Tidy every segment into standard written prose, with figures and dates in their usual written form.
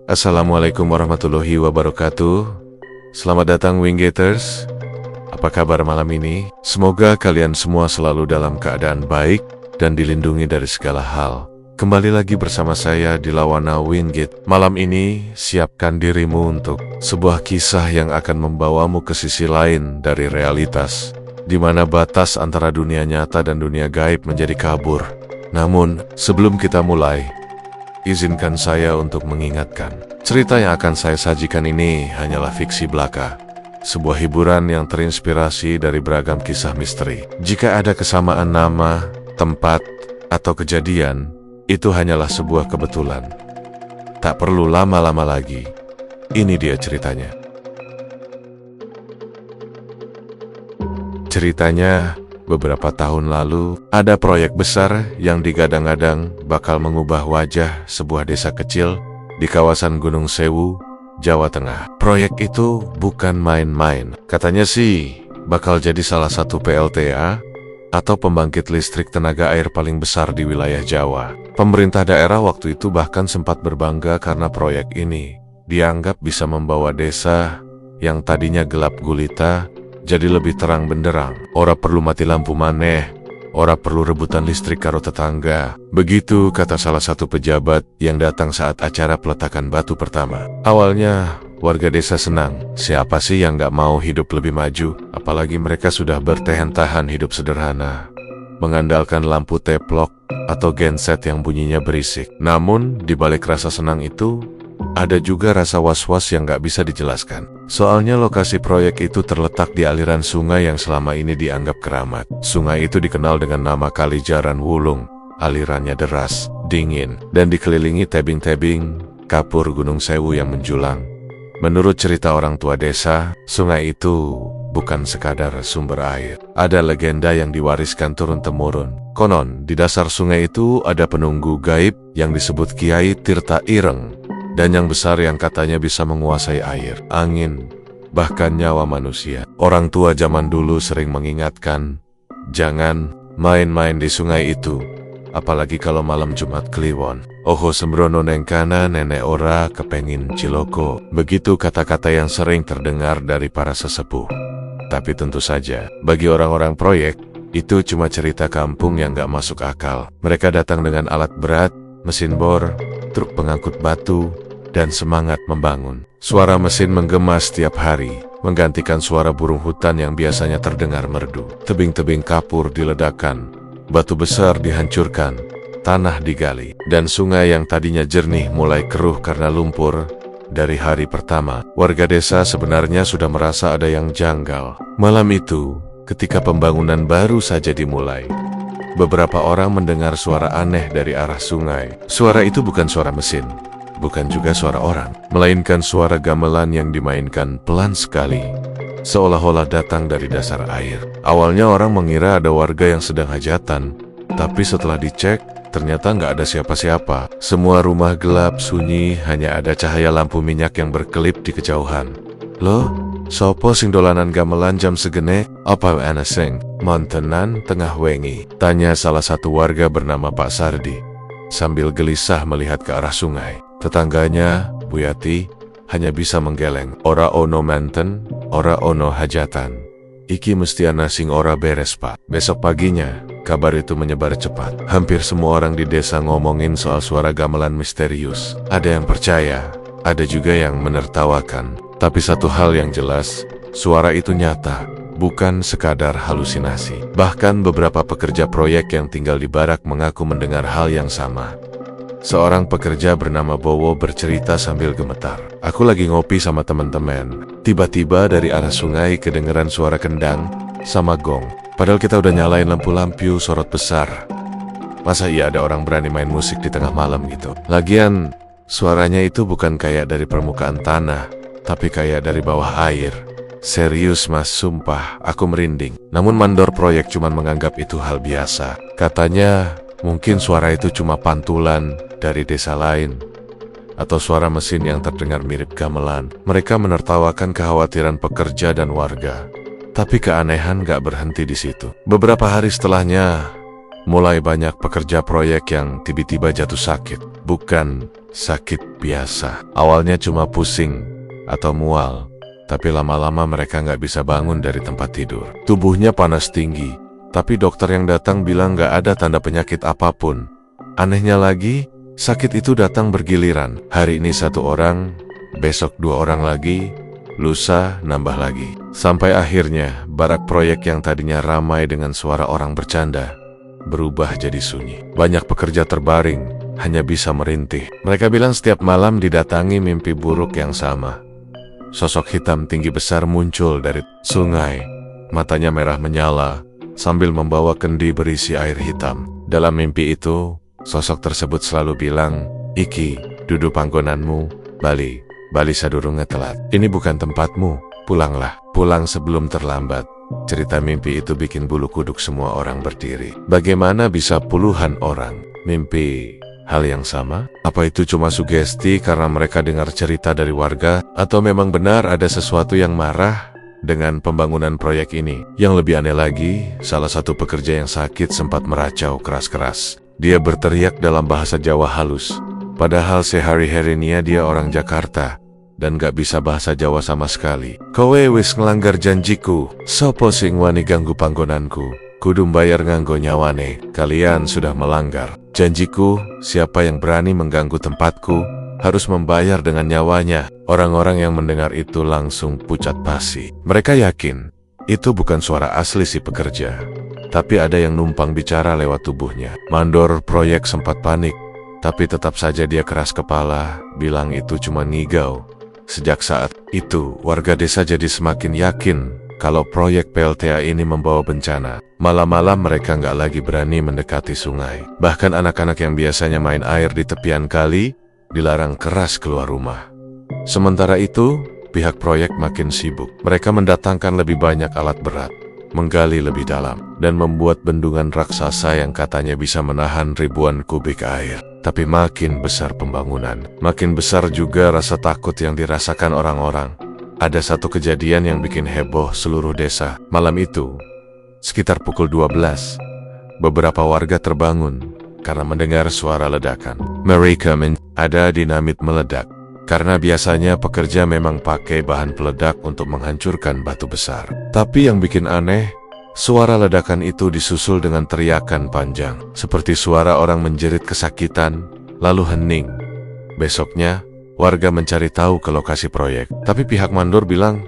Assalamualaikum warahmatullahi wabarakatuh. Selamat datang Winggaters. Apa kabar malam ini? Semoga kalian semua selalu dalam keadaan baik dan dilindungi dari segala hal. Kembali lagi bersama saya di Lawana Wingate. Malam ini siapkan dirimu untuk sebuah kisah yang akan membawamu ke sisi lain dari realitas, di mana batas antara dunia nyata dan dunia gaib menjadi kabur. Namun, sebelum kita mulai, izinkan saya untuk mengingatkan, cerita yang akan saya sajikan ini hanyalah fiksi belaka, sebuah hiburan yang terinspirasi dari beragam kisah misteri. Jika ada kesamaan nama, tempat, atau kejadian, itu hanyalah sebuah kebetulan. Tak perlu lama-lama lagi, ini dia ceritanya. Ceritanya, beberapa tahun lalu, ada proyek besar yang digadang-gadang bakal mengubah wajah sebuah desa kecil di kawasan Gunung Sewu, Jawa Tengah. Proyek itu bukan main-main. Katanya sih, bakal jadi salah satu PLTA atau pembangkit listrik tenaga air paling besar di wilayah Jawa. Pemerintah daerah waktu itu bahkan sempat berbangga karena proyek ini dianggap bisa membawa desa yang tadinya gelap gulita jadi lebih terang benderang. Ora perlu mati lampu maneh, ora perlu rebutan listrik karo tetangga. Begitu kata salah satu pejabat yang datang saat acara peletakan batu pertama. Awalnya warga desa senang. Siapa sih yang gak mau hidup lebih maju? Apalagi mereka sudah bertahan hidup sederhana, mengandalkan lampu teplok atau genset yang bunyinya berisik. Namun di balik rasa senang itu, ada juga rasa was-was yang gak bisa dijelaskan. Soalnya lokasi proyek itu terletak di aliran sungai yang selama ini dianggap keramat. Sungai itu dikenal dengan nama Kali Jaran Wulung. Alirannya deras, dingin, dan dikelilingi tebing-tebing kapur Gunung Sewu yang menjulang. Menurut cerita orang tua desa, sungai itu bukan sekadar sumber air. Ada legenda yang diwariskan turun-temurun. Konon, di dasar sungai itu ada penunggu gaib yang disebut Kiai Tirta Ireng, dan yang besar yang katanya bisa menguasai air, angin, bahkan nyawa manusia. Orang tua zaman dulu sering mengingatkan, jangan main-main di sungai itu, apalagi kalau malam Jumat Kliwon. Oho sembrono neng kana nenek ora kepengin ciloko. Begitu kata-kata yang sering terdengar dari para sesepuh. Tapi tentu saja, bagi orang-orang proyek, itu cuma cerita kampung yang gak masuk akal. Mereka datang dengan alat berat, mesin bor, truk pengangkut batu, dan semangat membangun. Suara mesin menggema setiap hari, menggantikan suara burung hutan yang biasanya terdengar merdu. Tebing-tebing kapur diledakkan, batu besar dihancurkan, tanah digali, dan sungai yang tadinya jernih mulai keruh karena lumpur. Dari hari pertama, warga desa sebenarnya sudah merasa ada yang janggal. Malam itu, ketika pembangunan baru saja dimulai, beberapa orang mendengar suara aneh dari arah sungai. Suara itu bukan suara mesin, bukan juga suara orang, melainkan suara gamelan yang dimainkan pelan sekali, seolah-olah datang dari dasar air. Awalnya orang mengira ada warga yang sedang hajatan, tapi setelah dicek, ternyata nggak ada siapa-siapa. Semua rumah gelap sunyi, hanya ada cahaya lampu minyak yang berkelip di kejauhan. Loh, sopo sing dolanan gamelan jam segene? Apa ana sing montenan tengah wengi? Tanya salah satu warga bernama Pak Sardi, sambil gelisah melihat ke arah sungai. Tetangganya, Bu Yati, hanya bisa menggeleng. Ora ono manten, ora ono hajatan. Iki mesti ana sing ora beres, Pak. Besok paginya, kabar itu menyebar cepat. Hampir semua orang di desa ngomongin soal suara gamelan misterius. Ada yang percaya, ada juga yang menertawakan. Tapi satu hal yang jelas, suara itu nyata, bukan sekadar halusinasi. Bahkan beberapa pekerja proyek yang tinggal di barak mengaku mendengar hal yang sama. Seorang pekerja bernama Bowo bercerita sambil gemetar. Aku lagi ngopi sama teman-teman. Tiba-tiba dari arah sungai kedengeran suara kendang sama gong. Padahal kita udah nyalain lampu-lampu sorot besar. Masa iya ada orang berani main musik di tengah malam gitu? Lagian, suaranya itu bukan kayak dari permukaan tanah, tapi kayak dari bawah air. Serius mas, sumpah, aku merinding. Namun mandor proyek cuman menganggap itu hal biasa. Katanya, mungkin suara itu cuma pantulan dari desa lain, atau suara mesin yang terdengar mirip gamelan. Mereka menertawakan kekhawatiran pekerja dan warga. Tapi keanehan gak berhenti di situ. Beberapa hari setelahnya, mulai banyak pekerja proyek yang tiba-tiba jatuh sakit. Bukan sakit biasa. Awalnya cuma pusing atau mual, tapi lama-lama mereka nggak bisa bangun dari tempat tidur. Tubuhnya panas tinggi, tapi dokter yang datang bilang nggak ada tanda penyakit apapun. Anehnya lagi, sakit itu datang bergiliran. Hari ini 1 orang, besok 2 orang lagi, lusa nambah lagi. Sampai akhirnya, barak proyek yang tadinya ramai dengan suara orang bercanda, berubah jadi sunyi. Banyak pekerja terbaring, hanya bisa merintih. Mereka bilang setiap malam didatangi mimpi buruk yang sama. Sosok hitam tinggi besar muncul dari sungai. Matanya merah menyala, sambil membawa kendi berisi air hitam. Dalam mimpi itu, sosok tersebut selalu bilang, "Iki, duduk panggonanmu, bali sadurunge telat. Ini bukan tempatmu, pulanglah, pulang sebelum terlambat." Cerita mimpi itu bikin bulu kuduk semua orang berdiri. Bagaimana bisa puluhan orang mimpi hal yang sama? Apa itu cuma sugesti karena mereka dengar cerita dari warga? Atau memang benar ada sesuatu yang marah dengan pembangunan proyek ini? Yang lebih aneh lagi, salah satu pekerja yang sakit sempat meracau keras-keras. Dia berteriak dalam bahasa Jawa halus. Padahal sehari-harinya dia orang Jakarta dan gak bisa bahasa Jawa sama sekali. "Kowe wis ngelanggar janjiku. Sopo sing wani ganggu panggonanku? Kudu bayar nganggo nyawane. Kalian sudah melanggar janjiku. Siapa yang berani mengganggu tempatku harus membayar dengan nyawanya." Orang-orang yang mendengar itu langsung pucat pasi. Mereka yakin itu bukan suara asli si pekerja, tapi ada yang numpang bicara lewat tubuhnya. Mandor proyek sempat panik, tapi tetap saja dia keras kepala, bilang itu cuma ngigau. Sejak saat itu, warga desa jadi semakin yakin kalau proyek PLTA ini membawa bencana. Malam-malam mereka nggak lagi berani mendekati sungai. Bahkan anak-anak yang biasanya main air di tepian kali, dilarang keras keluar rumah. Sementara itu, pihak proyek makin sibuk. Mereka mendatangkan lebih banyak alat berat, menggali lebih dalam, dan membuat bendungan raksasa yang katanya bisa menahan ribuan kubik air. Tapi makin besar pembangunan, makin besar juga rasa takut yang dirasakan orang-orang. Ada satu kejadian yang bikin heboh seluruh desa. Malam itu, sekitar pukul 12, beberapa warga terbangun karena mendengar suara ledakan. Mereka ada dinamit meledak. Karena biasanya pekerja memang pakai bahan peledak untuk menghancurkan batu besar. Tapi yang bikin aneh, suara ledakan itu disusul dengan teriakan panjang, seperti suara orang menjerit kesakitan, lalu hening. Besoknya, warga mencari tahu ke lokasi proyek. Tapi pihak mandor bilang,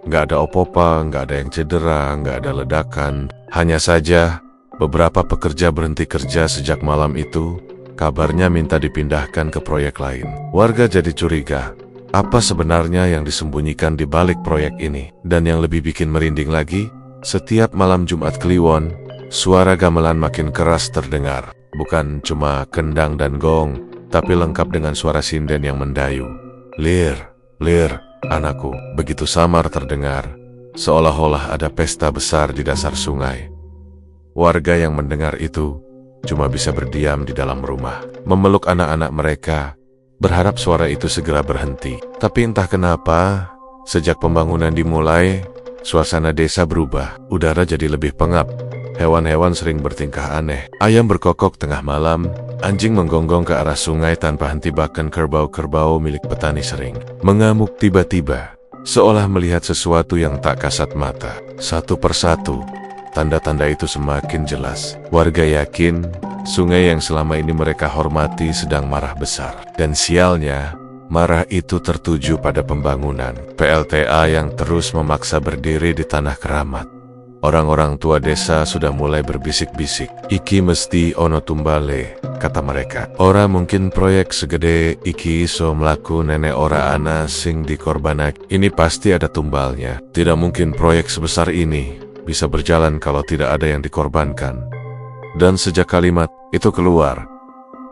nggak ada opo-opo, nggak ada yang cedera, nggak ada ledakan. Hanya saja, beberapa pekerja berhenti kerja sejak malam itu. Kabarnya minta dipindahkan ke proyek lain. Warga jadi curiga, apa sebenarnya yang disembunyikan di balik proyek ini? Dan yang lebih bikin merinding lagi, setiap malam Jumat Kliwon, suara gamelan makin keras terdengar. Bukan cuma kendang dan gong, tapi lengkap dengan suara sinden yang mendayu. "Lir, lir, anakku," begitu samar terdengar, seolah-olah ada pesta besar di dasar sungai. Warga yang mendengar itu cuma bisa berdiam di dalam rumah, memeluk anak-anak mereka, berharap suara itu segera berhenti. Tapi entah kenapa, sejak pembangunan dimulai, suasana desa berubah. Udara jadi lebih pengap, hewan-hewan sering bertingkah aneh. Ayam berkokok tengah malam, anjing menggonggong ke arah sungai tanpa henti, bahkan kerbau-kerbau milik petani sering mengamuk tiba-tiba, seolah melihat sesuatu yang tak kasat mata. Satu persatu, tanda-tanda itu semakin jelas. Warga yakin sungai yang selama ini mereka hormati sedang marah besar. Dan sialnya, marah itu tertuju pada pembangunan PLTA yang terus memaksa berdiri di tanah keramat. Orang-orang tua desa sudah mulai berbisik-bisik. "Iki mesti ono tumbale," kata mereka. "Ora mungkin proyek segede iki iso mlaku nenek ora ana sing dikorbanak. Ini pasti ada tumbalnya. Tidak mungkin proyek sebesar ini bisa berjalan kalau tidak ada yang dikorbankan." Dan sejak kalimat itu keluar,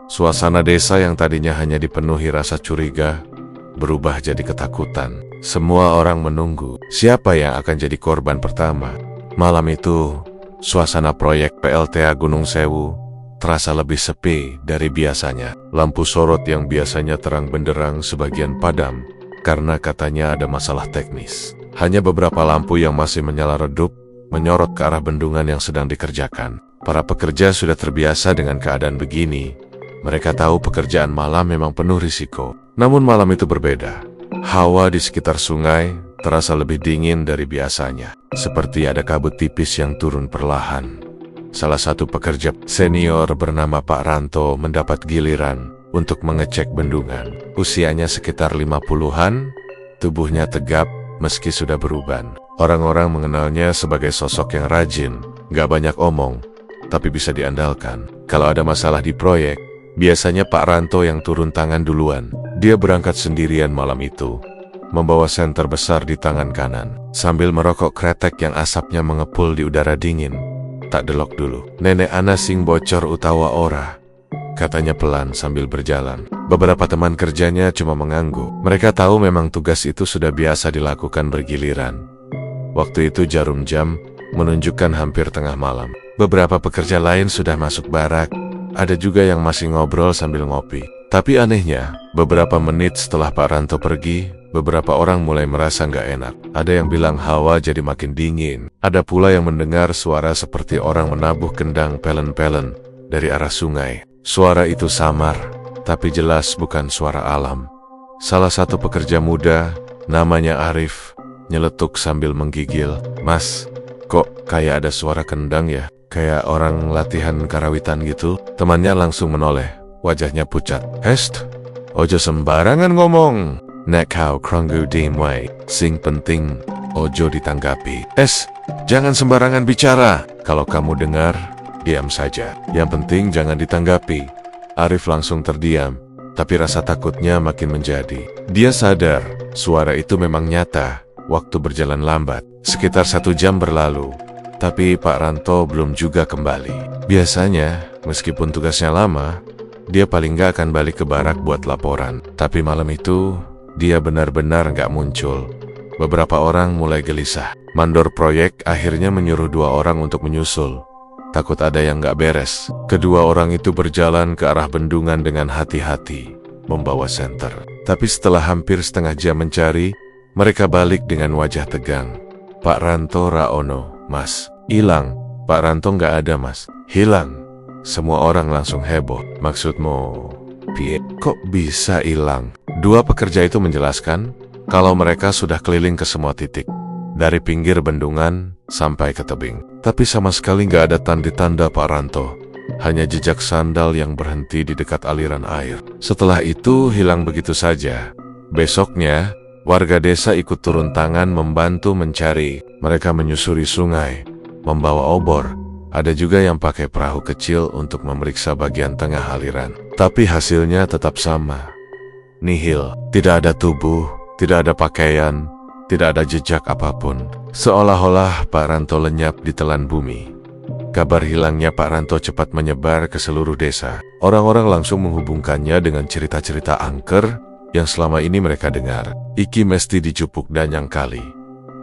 suasana desa yang tadinya hanya dipenuhi rasa curiga berubah jadi ketakutan. Semua orang menunggu siapa yang akan jadi korban pertama. Malam itu, suasana proyek PLTA Gunung Sewu terasa lebih sepi dari biasanya. Lampu sorot yang biasanya terang benderang sebagian padam karena katanya ada masalah teknis. Hanya beberapa lampu yang masih menyala redup menyorot ke arah bendungan yang sedang dikerjakan. Para pekerja sudah terbiasa dengan keadaan begini, Mereka tahu pekerjaan malam memang penuh risiko. Namun malam itu berbeda. Hawa di sekitar sungai terasa lebih dingin dari biasanya. Seperti ada kabut tipis yang turun perlahan. Salah satu pekerja senior bernama Pak Ranto mendapat giliran untuk mengecek bendungan. Usianya sekitar 50-an, tubuhnya tegap meski sudah beruban. Orang-orang mengenalnya sebagai sosok yang rajin, gak banyak omong, tapi bisa diandalkan. Kalau ada masalah di proyek, biasanya Pak Ranto yang turun tangan duluan. Dia berangkat sendirian malam itu, membawa senter besar di tangan kanan, sambil merokok kretek yang asapnya mengepul di udara dingin. Tak delok dulu. Nenek ana sing bocor utawa ora, katanya pelan sambil berjalan. Beberapa teman kerjanya cuma mengangguk. Mereka tahu memang tugas itu sudah biasa dilakukan bergiliran. Waktu itu jarum jam menunjukkan hampir tengah malam. Beberapa pekerja lain sudah masuk barak. Ada juga yang masih ngobrol sambil ngopi. Tapi anehnya, beberapa menit setelah Pak Ranto pergi, beberapa orang mulai merasa nggak enak. Ada yang bilang hawa jadi makin dingin. Ada pula yang mendengar suara seperti orang menabuh kendang pelen-pelen dari arah sungai. Suara itu samar, tapi jelas bukan suara alam. Salah satu pekerja muda, namanya Arif, nyeletuk sambil menggigil. Mas, kok kayak ada suara kendang ya? Kayak orang latihan karawitan gitu. Temannya langsung menoleh, wajahnya pucat. Hest, ojo sembarangan ngomong. Nek kau kronggu dimway, sing penting ojo ditanggapi. Jangan sembarangan bicara. Kalau kamu dengar, diam saja. Yang penting jangan ditanggapi. Arif langsung terdiam, tapi rasa takutnya makin menjadi. Dia sadar, suara itu memang nyata. Waktu berjalan lambat, sekitar 1 jam berlalu, tapi Pak Ranto belum juga kembali. Biasanya, meskipun tugasnya lama, dia paling gak akan balik ke barak buat laporan. Tapi malam itu, dia benar-benar gak muncul. Beberapa orang mulai gelisah. Mandor proyek akhirnya menyuruh 2 orang untuk menyusul. Takut ada yang gak beres. Kedua orang itu berjalan ke arah bendungan dengan hati-hati, membawa senter. Tapi setelah hampir setengah jam mencari, mereka balik dengan wajah tegang. Pak Ranto Raono, mas. Hilang. Pak Ranto gak ada, mas. Hilang. Semua orang langsung heboh. Maksudmu, piye? Kok bisa hilang? 2 pekerja itu menjelaskan kalau mereka sudah keliling ke semua titik, dari pinggir bendungan sampai ke tebing. Tapi sama sekali gak ada tanda-tanda Pak Ranto. Hanya jejak sandal yang berhenti di dekat aliran air. Setelah itu hilang begitu saja. Besoknya, warga desa ikut turun tangan membantu mencari. Mereka menyusuri sungai, membawa obor. Ada juga yang pakai perahu kecil untuk memeriksa bagian tengah aliran. Tapi hasilnya tetap sama. Nihil. Tidak ada tubuh, tidak ada pakaian, tidak ada jejak apapun. Seolah-olah Pak Ranto lenyap di telan bumi. Kabar hilangnya Pak Ranto cepat menyebar ke seluruh desa. Orang-orang langsung menghubungkannya dengan cerita-cerita angker yang selama ini mereka dengar. Iki mesti dicupuk danyang kali,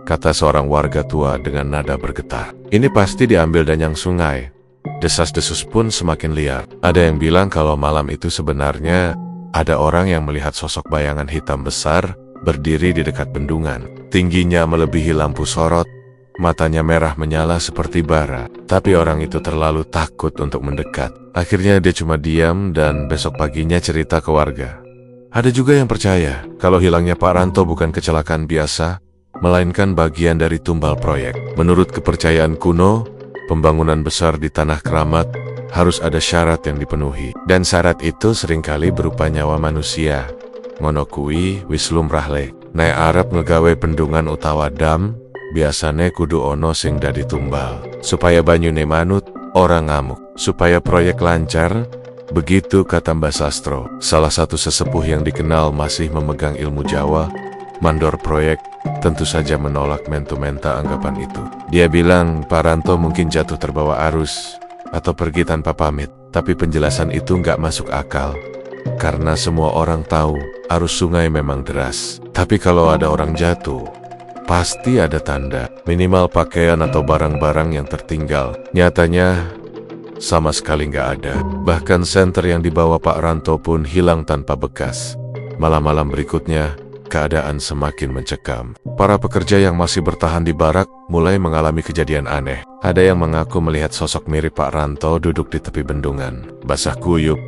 kata seorang warga tua dengan nada bergetar. Ini pasti diambil danyang sungai. Desas-desus pun semakin liar. Ada yang bilang kalau malam itu sebenarnya ada orang yang melihat sosok bayangan hitam besar berdiri di dekat bendungan. Tingginya melebihi lampu sorot, matanya merah menyala seperti bara. Tapi orang itu terlalu takut untuk mendekat. Akhirnya dia cuma diam dan besok paginya cerita ke warga. Ada juga yang percaya kalau hilangnya Pak Ranto bukan kecelakaan biasa, melainkan bagian dari tumbal proyek. Menurut kepercayaan kuno, pembangunan besar di tanah keramat harus ada syarat yang dipenuhi. Dan syarat itu seringkali berupa nyawa manusia. Ngono kuwi wis lumrahle. Nek arep ngegawe bendungan utawa dam, biasane kudu ono sing dadi tumbal. Supaya banyune manut, ora ngamuk. Supaya proyek lancar, begitu kata Mbah Sastro. Salah satu sesepuh yang dikenal masih memegang ilmu Jawa, mandor proyek, tentu saja menolak mentu-menta anggapan itu. Dia bilang Pak Ranto mungkin jatuh terbawa arus atau pergi tanpa pamit. Tapi penjelasan itu nggak masuk akal. Karena semua orang tahu arus sungai memang deras. Tapi kalau ada orang jatuh, pasti ada tanda. Minimal pakaian atau barang-barang yang tertinggal. Nyatanya, sama sekali nggak ada. Bahkan senter yang dibawa Pak Ranto pun hilang tanpa bekas. Malam-malam berikutnya, keadaan semakin mencekam. Para pekerja yang masih bertahan di barak mulai mengalami kejadian aneh. Ada yang mengaku melihat sosok mirip Pak Ranto duduk di tepi bendungan, basah kuyup,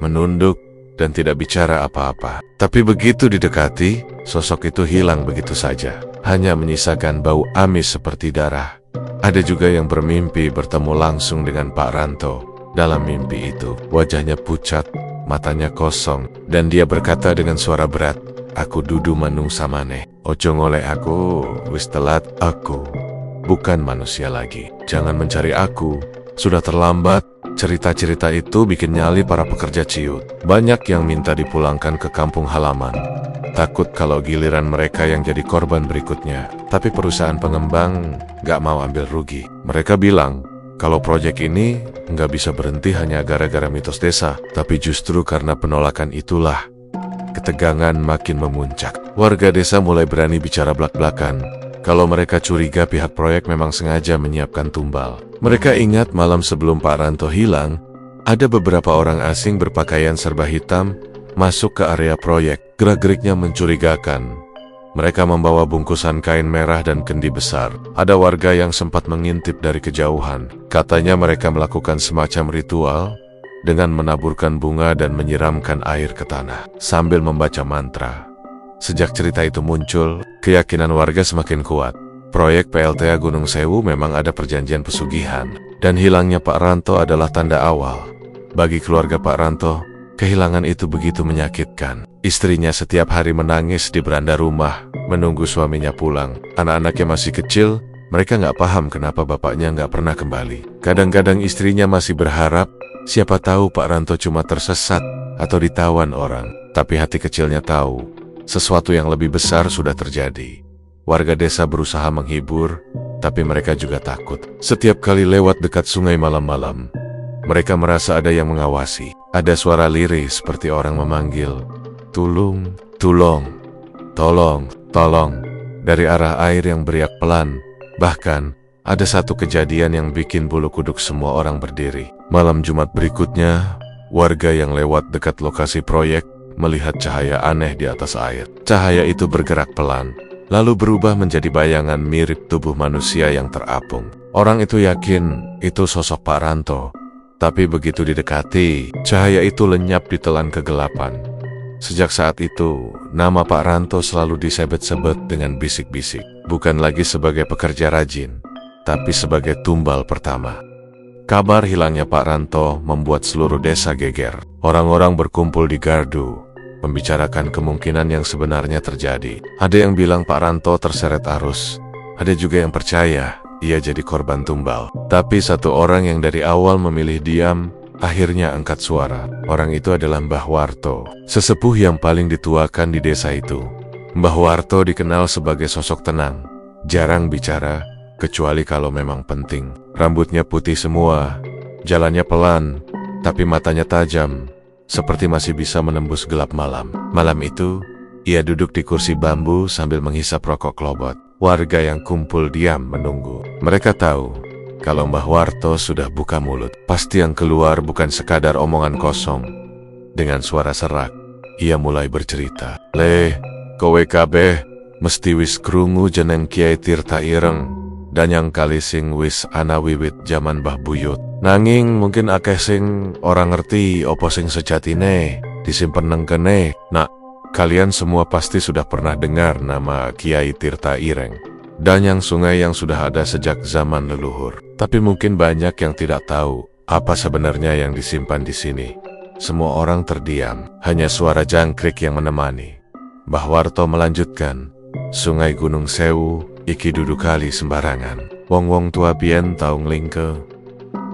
menunduk, dan tidak bicara apa-apa. Tapi begitu didekati, sosok itu hilang begitu saja. Hanya menyisakan bau amis seperti darah. Ada juga yang bermimpi bertemu langsung dengan Pak Ranto. Dalam mimpi itu, wajahnya pucat, matanya kosong, dan dia berkata dengan suara berat, "Aku dudu manungsa maneh. Ojo ngoleh aku, wis telat aku. Bukan manusia lagi. Jangan mencari aku. Sudah terlambat." Cerita-cerita itu bikin nyali para pekerja ciut. Banyak yang minta dipulangkan ke kampung halaman. Takut kalau giliran mereka yang jadi korban berikutnya. Tapi perusahaan pengembang gak mau ambil rugi. Mereka bilang, kalau proyek ini nggak bisa berhenti hanya gara-gara mitos desa. Tapi justru karena penolakan itulah, ketegangan makin memuncak. Warga desa mulai berani bicara belak-belakan. Kalau mereka curiga pihak proyek memang sengaja menyiapkan tumbal. Mereka ingat malam sebelum Pak Ranto hilang, ada beberapa orang asing berpakaian serba hitam masuk ke area proyek. Gerak-geriknya mencurigakan. Mereka membawa bungkusan kain merah dan kendi besar. Ada warga yang sempat mengintip dari kejauhan. Katanya mereka melakukan semacam ritual dengan menaburkan bunga dan menyiramkan air ke tanah sambil membaca mantra. Sejak cerita itu muncul, keyakinan warga semakin kuat. Proyek PLTA Gunung Sewu memang ada perjanjian pesugihan, dan hilangnya Pak Ranto adalah tanda awal. Bagi keluarga Pak Ranto, kehilangan itu begitu menyakitkan. Istrinya setiap hari menangis di beranda rumah, menunggu suaminya pulang. Anak-anaknya masih kecil, mereka nggak paham kenapa bapaknya nggak pernah kembali. Kadang-kadang istrinya masih berharap, siapa tahu Pak Ranto cuma tersesat atau ditawan orang. Tapi hati kecilnya tahu, sesuatu yang lebih besar sudah terjadi. Warga desa berusaha menghibur, tapi mereka juga takut. Setiap kali lewat dekat sungai malam-malam, mereka merasa ada yang mengawasi. Ada suara lirih seperti orang memanggil, "Tulung, tulong, tolong, tolong," dari arah air yang beriak pelan. Bahkan, ada satu kejadian yang bikin bulu kuduk semua orang berdiri. Malam Jumat berikutnya, warga yang lewat dekat lokasi proyek melihat cahaya aneh di atas air. Cahaya itu bergerak pelan, lalu berubah menjadi bayangan mirip tubuh manusia yang terapung. Orang itu yakin itu sosok Pak Ranto. Tapi begitu didekati, cahaya itu lenyap ditelan kegelapan. Sejak saat itu, nama Pak Ranto selalu disebut-sebut dengan bisik-bisik. Bukan lagi sebagai pekerja rajin, tapi sebagai tumbal pertama. Kabar hilangnya Pak Ranto membuat seluruh desa geger. Orang-orang berkumpul di gardu, membicarakan kemungkinan yang sebenarnya terjadi. Ada yang bilang Pak Ranto terseret arus. Ada juga yang percaya ia jadi korban tumbal. Tapi satu orang yang dari awal memilih diam, akhirnya angkat suara. Orang itu adalah Mbah Warto, sesepuh yang paling dituakan di desa itu. Mbah Warto dikenal sebagai sosok tenang, jarang bicara, kecuali kalau memang penting. Rambutnya putih semua, jalannya pelan, tapi matanya tajam, seperti masih bisa menembus gelap malam. Malam itu, ia duduk di kursi bambu sambil menghisap rokok klobot. Warga yang kumpul diam menunggu. Mereka tahu, kalau Mbah Warto sudah buka mulut, pasti yang keluar bukan sekadar omongan kosong. Dengan suara serak, ia mulai bercerita. "Le, kowe kabeh mesti wis krungu jeneng Kiai Tirta Ireng, dan yang kali sing wis ana wiwit jaman Mbah Buyut. Nanging mungkin akeh sing orang ngerti opo sing sejatine disimpen neng kene. Nak, kalian semua pasti sudah pernah dengar nama Kiai Tirta Ireng, danyang sungai yang sudah ada sejak zaman leluhur. Tapi mungkin banyak yang tidak tahu apa sebenarnya yang disimpan di sini." Semua orang terdiam, hanya suara jangkrik yang menemani. Mbah Warto melanjutkan, "Sungai Gunung Sewu iki dudu kali sembarangan. Wong-wong tua biyen tau nglingke.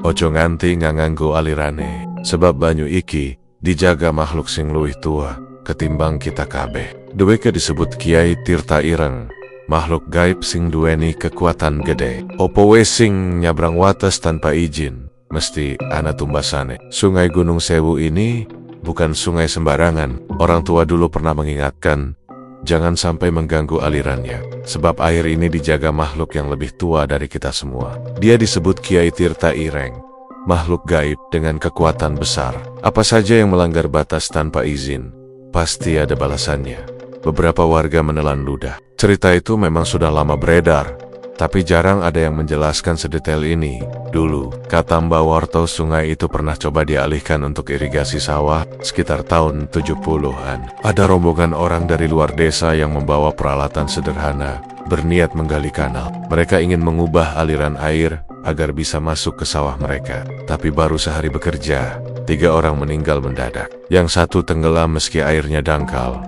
Ojo nganti nganggo alirane, sebab banyu iki dijaga makhluk sing luwih tua ketimbang kita kabeh." Duweke disebut Kiai Tirta Ireng, makhluk gaib sing duweni kekuatan gede. Opo wes sing nyabrang wates tanpa izin, mesti ana tumbasane. Sungai Gunung Sewu ini bukan sungai sembarangan. Orang tua dulu pernah mengingatkan, jangan sampai mengganggu alirannya, sebab air ini dijaga makhluk yang lebih tua dari kita semua. Dia disebut Kiai Tirta Ireng, makhluk gaib dengan kekuatan besar. Apa saja yang melanggar batas tanpa izin, pasti ada balasannya. Beberapa warga menelan ludah. Cerita itu memang sudah lama beredar, Tapi jarang ada yang menjelaskan sedetail ini. Dulu, kata Mbah Warto, sungai itu pernah coba dialihkan untuk irigasi sawah sekitar tahun 70-an. Ada rombongan orang dari luar desa yang membawa peralatan sederhana, berniat menggali kanal. Mereka ingin mengubah aliran air agar bisa masuk ke sawah mereka. Tapi baru sehari bekerja, 3 orang meninggal mendadak. Yang satu tenggelam meski airnya dangkal.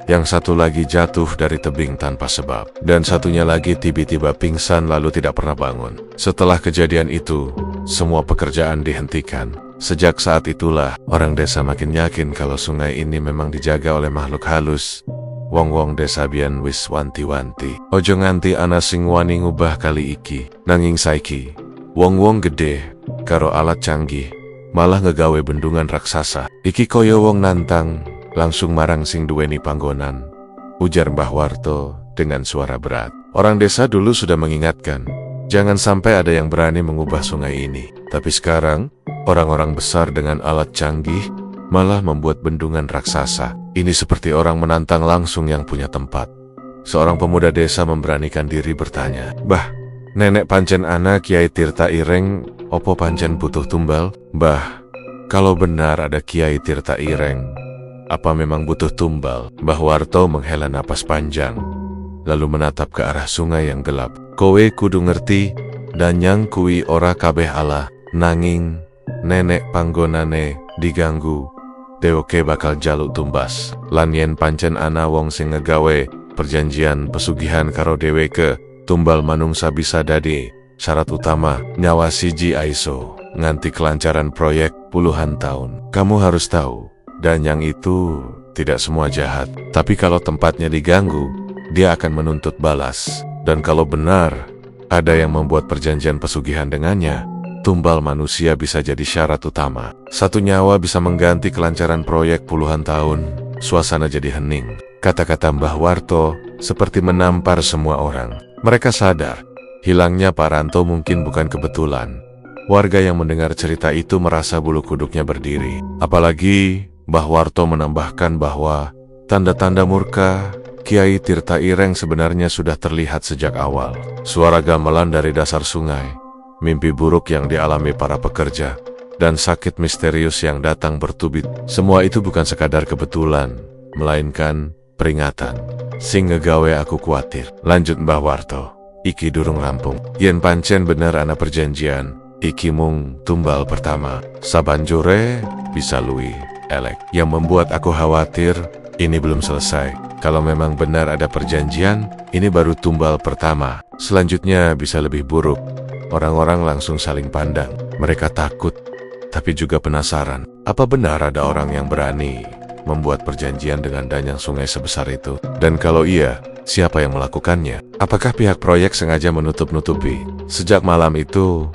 Yang satu lagi jatuh dari tebing tanpa sebab. Dan satunya lagi tiba-tiba pingsan lalu tidak pernah bangun. Setelah kejadian itu, semua pekerjaan dihentikan. Sejak saat itulah, orang desa makin yakin kalau sungai ini memang dijaga oleh makhluk halus. Wong-wong desa biyen wis wanti-wanti, ojo nganti ana sing wani ngubah kali iki. Nanging saiki, wong-wong gede karo alat canggih malah ngegawe bendungan raksasa. Iki koyo wong nantang langsung marang sing duweni panggonan, ujar Mbah Warto dengan suara berat. Orang desa dulu sudah mengingatkan, jangan sampai ada yang berani mengubah sungai ini. Tapi sekarang, orang-orang besar dengan alat canggih malah membuat bendungan raksasa. Ini seperti orang menantang langsung yang punya tempat. Seorang pemuda desa memberanikan diri bertanya, "Bah, nenek pancen anak Kiai Tirta Ireng, opo pancen butuh tumbal?" "Bah, kalau benar ada Kiai Tirta Ireng, apa memang butuh tumbal?" Mbah Warto menghela napas panjang, lalu menatap ke arah sungai yang gelap. "Kowe kudu ngerti, danyang kui ora kabeh ala, nanging nenek panggonane diganggu, deoke bakal jaluk tumbas. Lan yen pancen ana wong sing ngegawe perjanjian pesugihan karo dheweke, tumbal manungsa bisa dadi syarat utama nyawa siji aiso nganti kelancaran proyek puluhan tahun. Kamu harus tahu, danyang itu tidak semua jahat. Tapi kalau tempatnya diganggu, dia akan menuntut balas. Dan kalau benar ada yang membuat perjanjian pesugihan dengannya, tumbal manusia bisa jadi syarat utama. Satu nyawa bisa mengganti kelancaran proyek puluhan tahun." Suasana jadi hening. Kata-kata Mbah Warto seperti menampar semua orang. Mereka sadar, hilangnya Pak Ranto mungkin bukan kebetulan. Warga yang mendengar cerita itu merasa bulu kuduknya berdiri. Apalagi Mbah Warto menambahkan bahwa tanda-tanda murka Kiai Tirta Ireng sebenarnya sudah terlihat sejak awal. Suara gamelan dari dasar sungai, mimpi buruk yang dialami para pekerja, dan sakit misterius yang datang bertubit. Semua itu bukan sekadar kebetulan, melainkan peringatan. "Sing ngegawe aku kuatir," lanjut Mbah Warto, "iki durung rampung. Yen pancen bener ana perjanjian, iki mung tumbal pertama. Sabanjure bisa luwih elek. Yang membuat aku khawatir, ini belum selesai. Kalau memang benar ada perjanjian, ini baru tumbal pertama. Selanjutnya bisa lebih buruk." Orang-orang langsung saling pandang. Mereka takut, tapi juga penasaran. Apa benar ada orang yang berani membuat perjanjian dengan danyang sungai sebesar itu? Dan kalau iya, siapa yang melakukannya? Apakah pihak proyek sengaja menutup-nutupi? Sejak malam itu,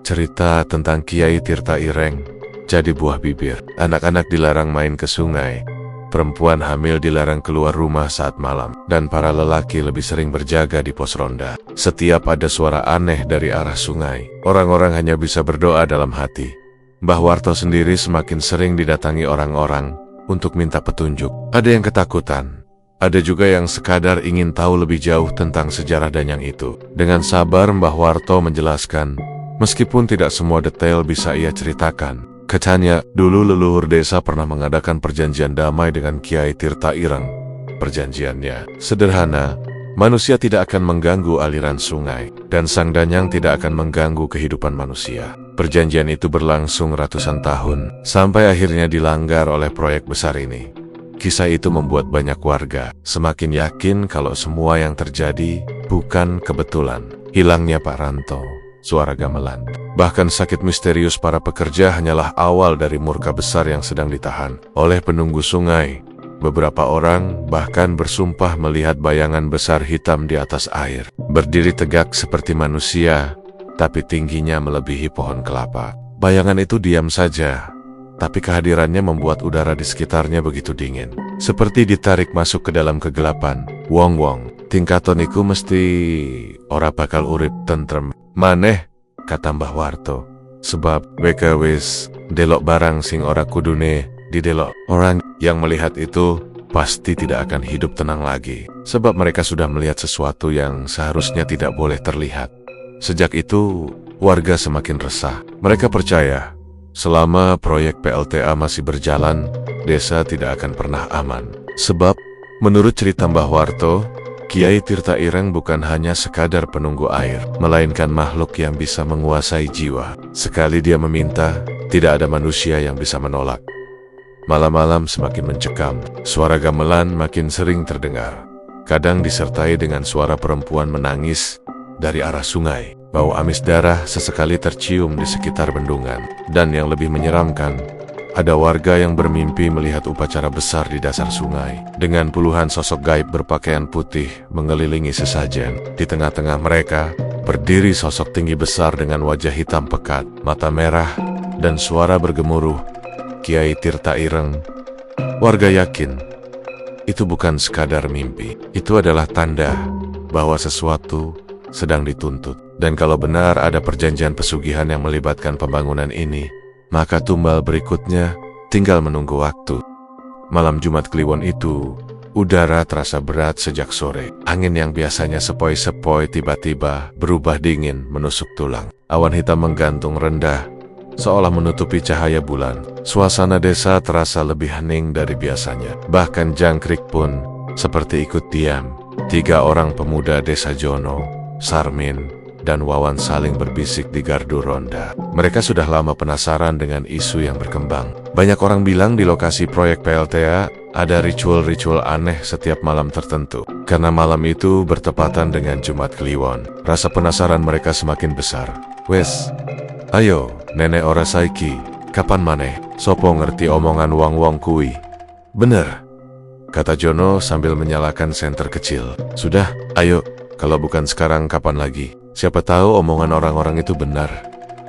cerita tentang Kiai Tirta Ireng jadi buah bibir. Anak-anak dilarang main ke sungai, perempuan hamil dilarang keluar rumah saat malam, dan para lelaki lebih sering berjaga di pos ronda. Setiap ada suara aneh dari arah sungai, orang-orang hanya bisa berdoa dalam hati. Mbah Warto sendiri semakin sering didatangi orang-orang untuk minta petunjuk. Ada yang ketakutan, ada juga yang sekadar ingin tahu lebih jauh tentang sejarah danyang itu. Dengan sabar Mbah Warto menjelaskan, meskipun tidak semua detail bisa ia ceritakan. Katanya, dulu leluhur desa pernah mengadakan perjanjian damai dengan Kiai Tirta Ireng. Perjanjiannya sederhana, manusia tidak akan mengganggu aliran sungai, dan sang danyang tidak akan mengganggu kehidupan manusia. Perjanjian itu berlangsung ratusan tahun, sampai akhirnya dilanggar oleh proyek besar ini. Kisah itu membuat banyak warga semakin yakin kalau semua yang terjadi bukan kebetulan. Hilangnya Pak Ranto, suara gamelan, bahkan sakit misterius para pekerja hanyalah awal dari murka besar yang sedang ditahan oleh penunggu sungai. Beberapa orang bahkan bersumpah melihat bayangan besar hitam di atas air, berdiri tegak seperti manusia, tapi tingginya melebihi pohon kelapa. Bayangan itu diam saja, tapi kehadirannya membuat udara di sekitarnya begitu dingin, seperti ditarik masuk ke dalam kegelapan. "Wong-wong, tingkaton iku mesti ora bakal urip tentrem maneh," kata Mbah Warto, "sebab weka wis delok barang sing ora kudune didelok." Orang yang melihat itu pasti tidak akan hidup tenang lagi, sebab mereka sudah melihat sesuatu yang seharusnya tidak boleh terlihat. Sejak itu, warga semakin resah. Mereka percaya, selama proyek PLTA masih berjalan, desa tidak akan pernah aman. Sebab, menurut cerita Mbah Warto, Kiai Tirta Ireng bukan hanya sekadar penunggu air, melainkan makhluk yang bisa menguasai jiwa. Sekali dia meminta, tidak ada manusia yang bisa menolak. Malam-malam semakin mencekam, suara gamelan makin sering terdengar. Kadang disertai dengan suara perempuan menangis dari arah sungai. Bau amis darah sesekali tercium di sekitar bendungan. Dan yang lebih menyeramkan, ada warga yang bermimpi melihat upacara besar di dasar sungai, dengan puluhan sosok gaib berpakaian putih mengelilingi sesajen. Di tengah-tengah mereka, berdiri sosok tinggi besar dengan wajah hitam pekat, mata merah, dan suara bergemuruh, Kiai Tirta Ireng. Warga yakin, itu bukan sekadar mimpi. Itu adalah tanda bahwa sesuatu sedang dituntut. Dan kalau benar ada perjanjian pesugihan yang melibatkan pembangunan ini, maka tumbal berikutnya tinggal menunggu waktu. Malam Jumat Kliwon itu, udara terasa berat sejak sore. Angin yang biasanya sepoi-sepoi tiba-tiba berubah dingin menusuk tulang. Awan hitam menggantung rendah, seolah menutupi cahaya bulan. Suasana desa terasa lebih hening dari biasanya. Bahkan jangkrik pun seperti ikut diam. 3 orang pemuda desa Jono, Sarmin, dan Wawan saling berbisik di gardu ronda. Mereka sudah lama penasaran dengan isu yang berkembang. Banyak orang bilang di lokasi proyek PLTA ada ritual-ritual aneh setiap malam tertentu. Karena malam itu bertepatan dengan Jumat Kliwon, rasa penasaran mereka semakin besar. Wes, ayo, nenek ora saiki, kapan maneh? Sopo ngerti omongan wong-wong kui? Bener, kata Jono sambil menyalakan senter kecil. Sudah, ayo, kalau bukan sekarang kapan lagi? Siapa tahu omongan orang-orang itu benar.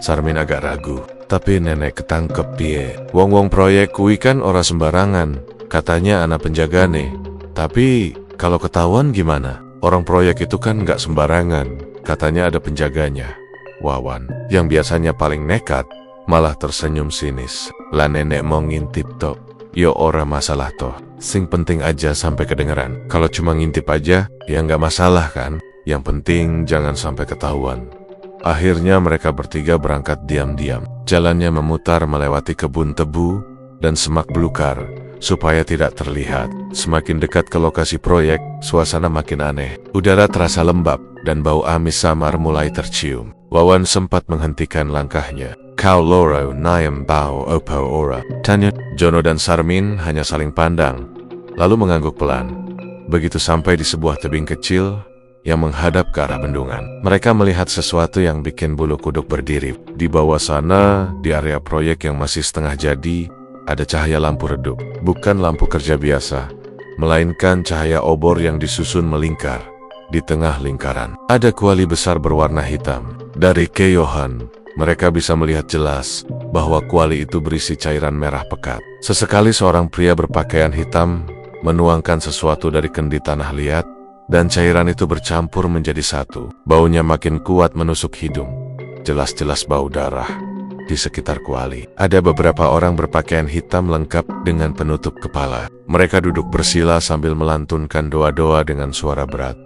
Sarmin agak ragu. Tapi nenek ketangkep piye? Wong-wong proyek kui kan ora sembarangan. Katanya anak penjagane. Tapi kalau ketahuan gimana? Orang proyek itu kan nggak sembarangan. Katanya ada penjaganya. Wawan, yang biasanya paling nekat, malah tersenyum sinis. Lah nenek mau ngintip tok. Yo ora masalah toh. Sing penting aja sampai kedengeran. Kalau cuma ngintip aja, ya nggak masalah kan? Yang penting jangan sampai ketahuan. Akhirnya mereka bertiga berangkat diam-diam. Jalannya memutar melewati kebun tebu dan semak belukar supaya tidak terlihat. Semakin dekat ke lokasi proyek, suasana makin aneh. Udara terasa lembab dan bau amis samar mulai tercium. Wawan sempat menghentikan langkahnya. Kau loro naem bau opo ora? Tanya. Jono dan Sarmin hanya saling pandang, lalu mengangguk pelan. Begitu sampai di sebuah tebing kecil yang menghadap ke arah bendungan, mereka melihat sesuatu yang bikin bulu kuduk berdiri. Di bawah sana, di area proyek yang masih setengah jadi, ada cahaya lampu redup. Bukan lampu kerja biasa, melainkan cahaya obor yang disusun melingkar. Di tengah lingkaran, ada kuali besar berwarna hitam. Dari kejauhan, mereka bisa melihat jelas bahwa kuali itu berisi cairan merah pekat. Sesekali seorang pria berpakaian hitam menuangkan sesuatu dari kendi tanah liat, dan cairan itu bercampur menjadi satu. Baunya makin kuat menusuk hidung. Jelas-jelas bau darah. Di sekitar kuali, ada beberapa orang berpakaian hitam lengkap dengan penutup kepala. Mereka duduk bersila sambil melantunkan doa-doa dengan suara berat.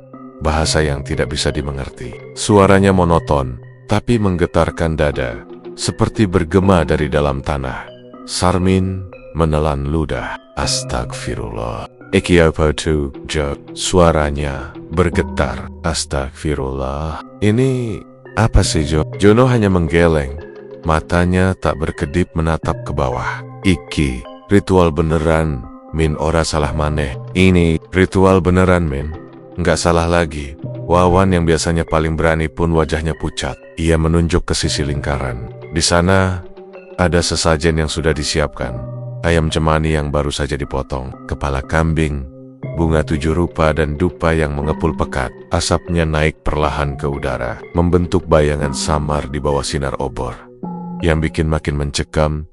Bahasa yang tidak bisa dimengerti. Suaranya monoton, tapi menggetarkan dada, seperti bergema dari dalam tanah. Sarmin menelan ludah. Astagfirullah. Iki apa tuh, Jo? Suaranya bergetar. Astagfirullah. Ini apa sih, Jo? Jono hanya menggeleng. Matanya tak berkedip menatap ke bawah. Iki ritual beneran, Min, ora salah maneh. Ini ritual beneran, Min. Nggak salah lagi. Wawan yang biasanya paling berani pun wajahnya pucat. Ia menunjuk ke sisi lingkaran. Di sana ada sesajen yang sudah disiapkan. Ayam cemani yang baru saja dipotong, kepala kambing, bunga 7 rupa dan dupa yang mengepul pekat. Asapnya naik perlahan ke udara, membentuk bayangan samar di bawah sinar obor. Yang bikin makin mencekam,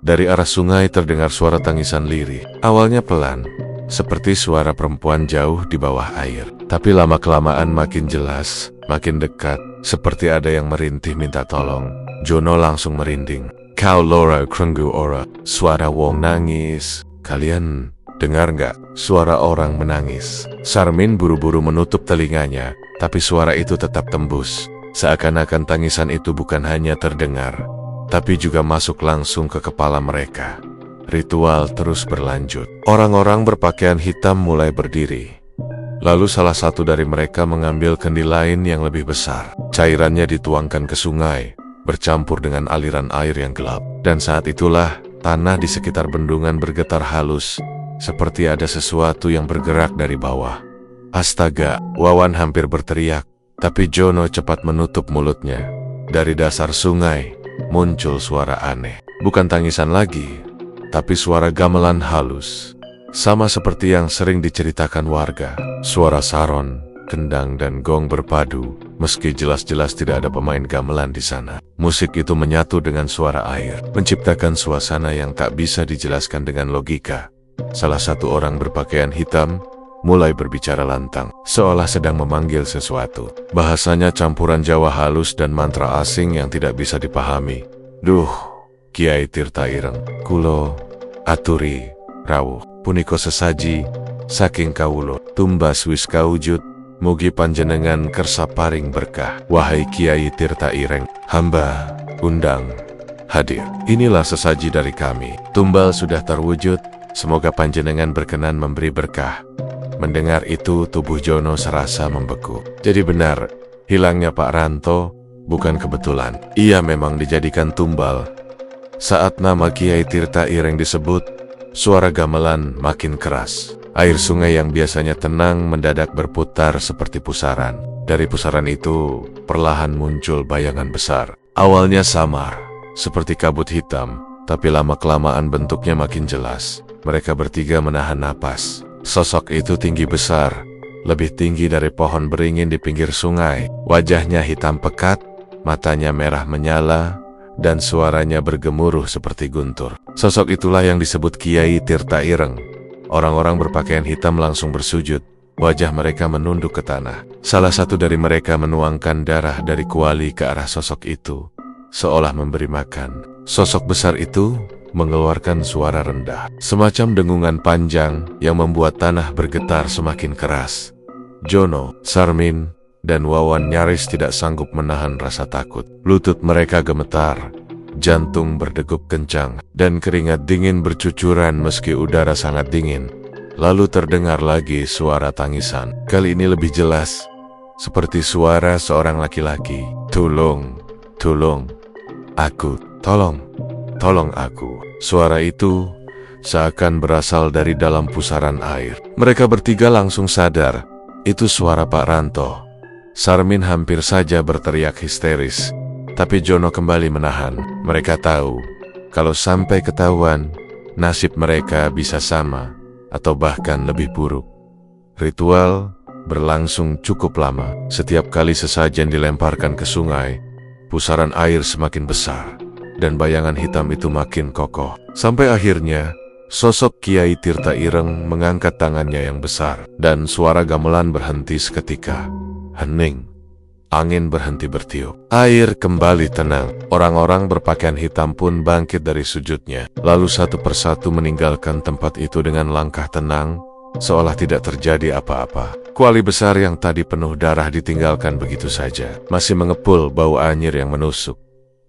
dari arah sungai terdengar suara tangisan lirih. Awalnya pelan, seperti suara perempuan jauh di bawah air. Tapi lama-kelamaan makin jelas, makin dekat, seperti ada yang merintih minta tolong. Jono langsung merinding. Kau loro krenggu ora, suara wong nangis. Kalian Dengar nggak? Suara orang menangis. Sarmin buru-buru menutup telinganya, tapi suara itu tetap tembus. Seakan-akan tangisan itu bukan hanya terdengar, tapi juga masuk langsung ke kepala mereka. Ritual terus berlanjut. Orang-orang berpakaian hitam mulai berdiri. Lalu salah satu dari mereka mengambil kendi lain yang lebih besar. Cairannya dituangkan ke sungai, bercampur dengan aliran air yang gelap. Dan saat itulah, tanah di sekitar bendungan bergetar halus, seperti ada sesuatu yang bergerak dari bawah. Astaga, Wawan hampir berteriak, tapi Jono cepat menutup mulutnya. Dari dasar sungai, muncul suara aneh. Bukan tangisan lagi, tapi suara gamelan halus. Sama seperti yang sering diceritakan warga. Suara saron, kendang, dan gong berpadu, meski jelas-jelas tidak ada pemain gamelan di sana. Musik itu menyatu dengan suara air, menciptakan suasana yang tak bisa dijelaskan dengan logika. Salah satu orang berpakaian hitam mulai berbicara lantang, seolah sedang memanggil sesuatu. Bahasanya campuran Jawa halus dan mantra asing yang tidak bisa dipahami. Duh, Kiai Tirta Ireng, kulo aturi rawuh punika sesaji saking kawulo tumbas wis kawujud, mugi panjenengan kersa paring berkah. Wahai Kiai Tirta Ireng, hamba undang hadir. Inilah sesaji dari kami. Tumbal sudah terwujud, semoga panjenengan berkenan memberi berkah. Mendengar itu, tubuh Jono serasa membeku. Jadi benar, hilangnya Pak Ranto bukan kebetulan. Ia memang dijadikan tumbal. Saat nama Kiai Tirta Ireng disebut, suara gamelan makin keras. Air sungai yang biasanya tenang mendadak berputar seperti pusaran. Dari pusaran itu, perlahan muncul bayangan besar. Awalnya samar, seperti kabut hitam, tapi lama-kelamaan bentuknya makin jelas. Mereka bertiga menahan napas. Sosok itu tinggi besar, lebih tinggi dari pohon beringin di pinggir sungai. Wajahnya hitam pekat, matanya merah menyala, dan suaranya bergemuruh seperti guntur. Sosok itulah yang disebut Kiai Tirta Ireng. Orang-orang berpakaian hitam langsung bersujud. Wajah mereka menunduk ke tanah. Salah satu dari mereka menuangkan darah dari kuali ke arah sosok itu, seolah memberi makan. Sosok besar itu mengeluarkan suara rendah, semacam dengungan panjang yang membuat tanah bergetar semakin keras. Jono, Sarmin, dan Wawan nyaris tidak sanggup menahan rasa takut. Lutut mereka gemetar, jantung berdegup kencang, dan keringat dingin bercucuran meski udara sangat dingin. Lalu terdengar lagi suara tangisan. Kali ini lebih jelas, seperti suara seorang laki-laki. Tolong, tolong, aku, tolong, tolong aku. Suara itu seakan berasal dari dalam pusaran air. Mereka bertiga langsung sadar, itu suara Pak Ranto. Sarmin hampir saja berteriak histeris, tapi Jono kembali menahan. Mereka tahu, kalau sampai ketahuan, nasib mereka bisa sama, atau bahkan lebih buruk. Ritual berlangsung cukup lama. Setiap kali sesajen dilemparkan ke sungai, pusaran air semakin besar, dan bayangan hitam itu makin kokoh. Sampai akhirnya, sosok Kiai Tirta Ireng mengangkat tangannya yang besar, dan suara gamelan berhenti seketika. Hening. Angin berhenti bertiup. Air kembali tenang. Orang-orang berpakaian hitam pun bangkit dari sujudnya. Lalu satu persatu meninggalkan tempat itu dengan langkah tenang, seolah tidak terjadi apa-apa. Kuali besar yang tadi penuh darah ditinggalkan begitu saja. Masih mengepul bau anyir yang menusuk.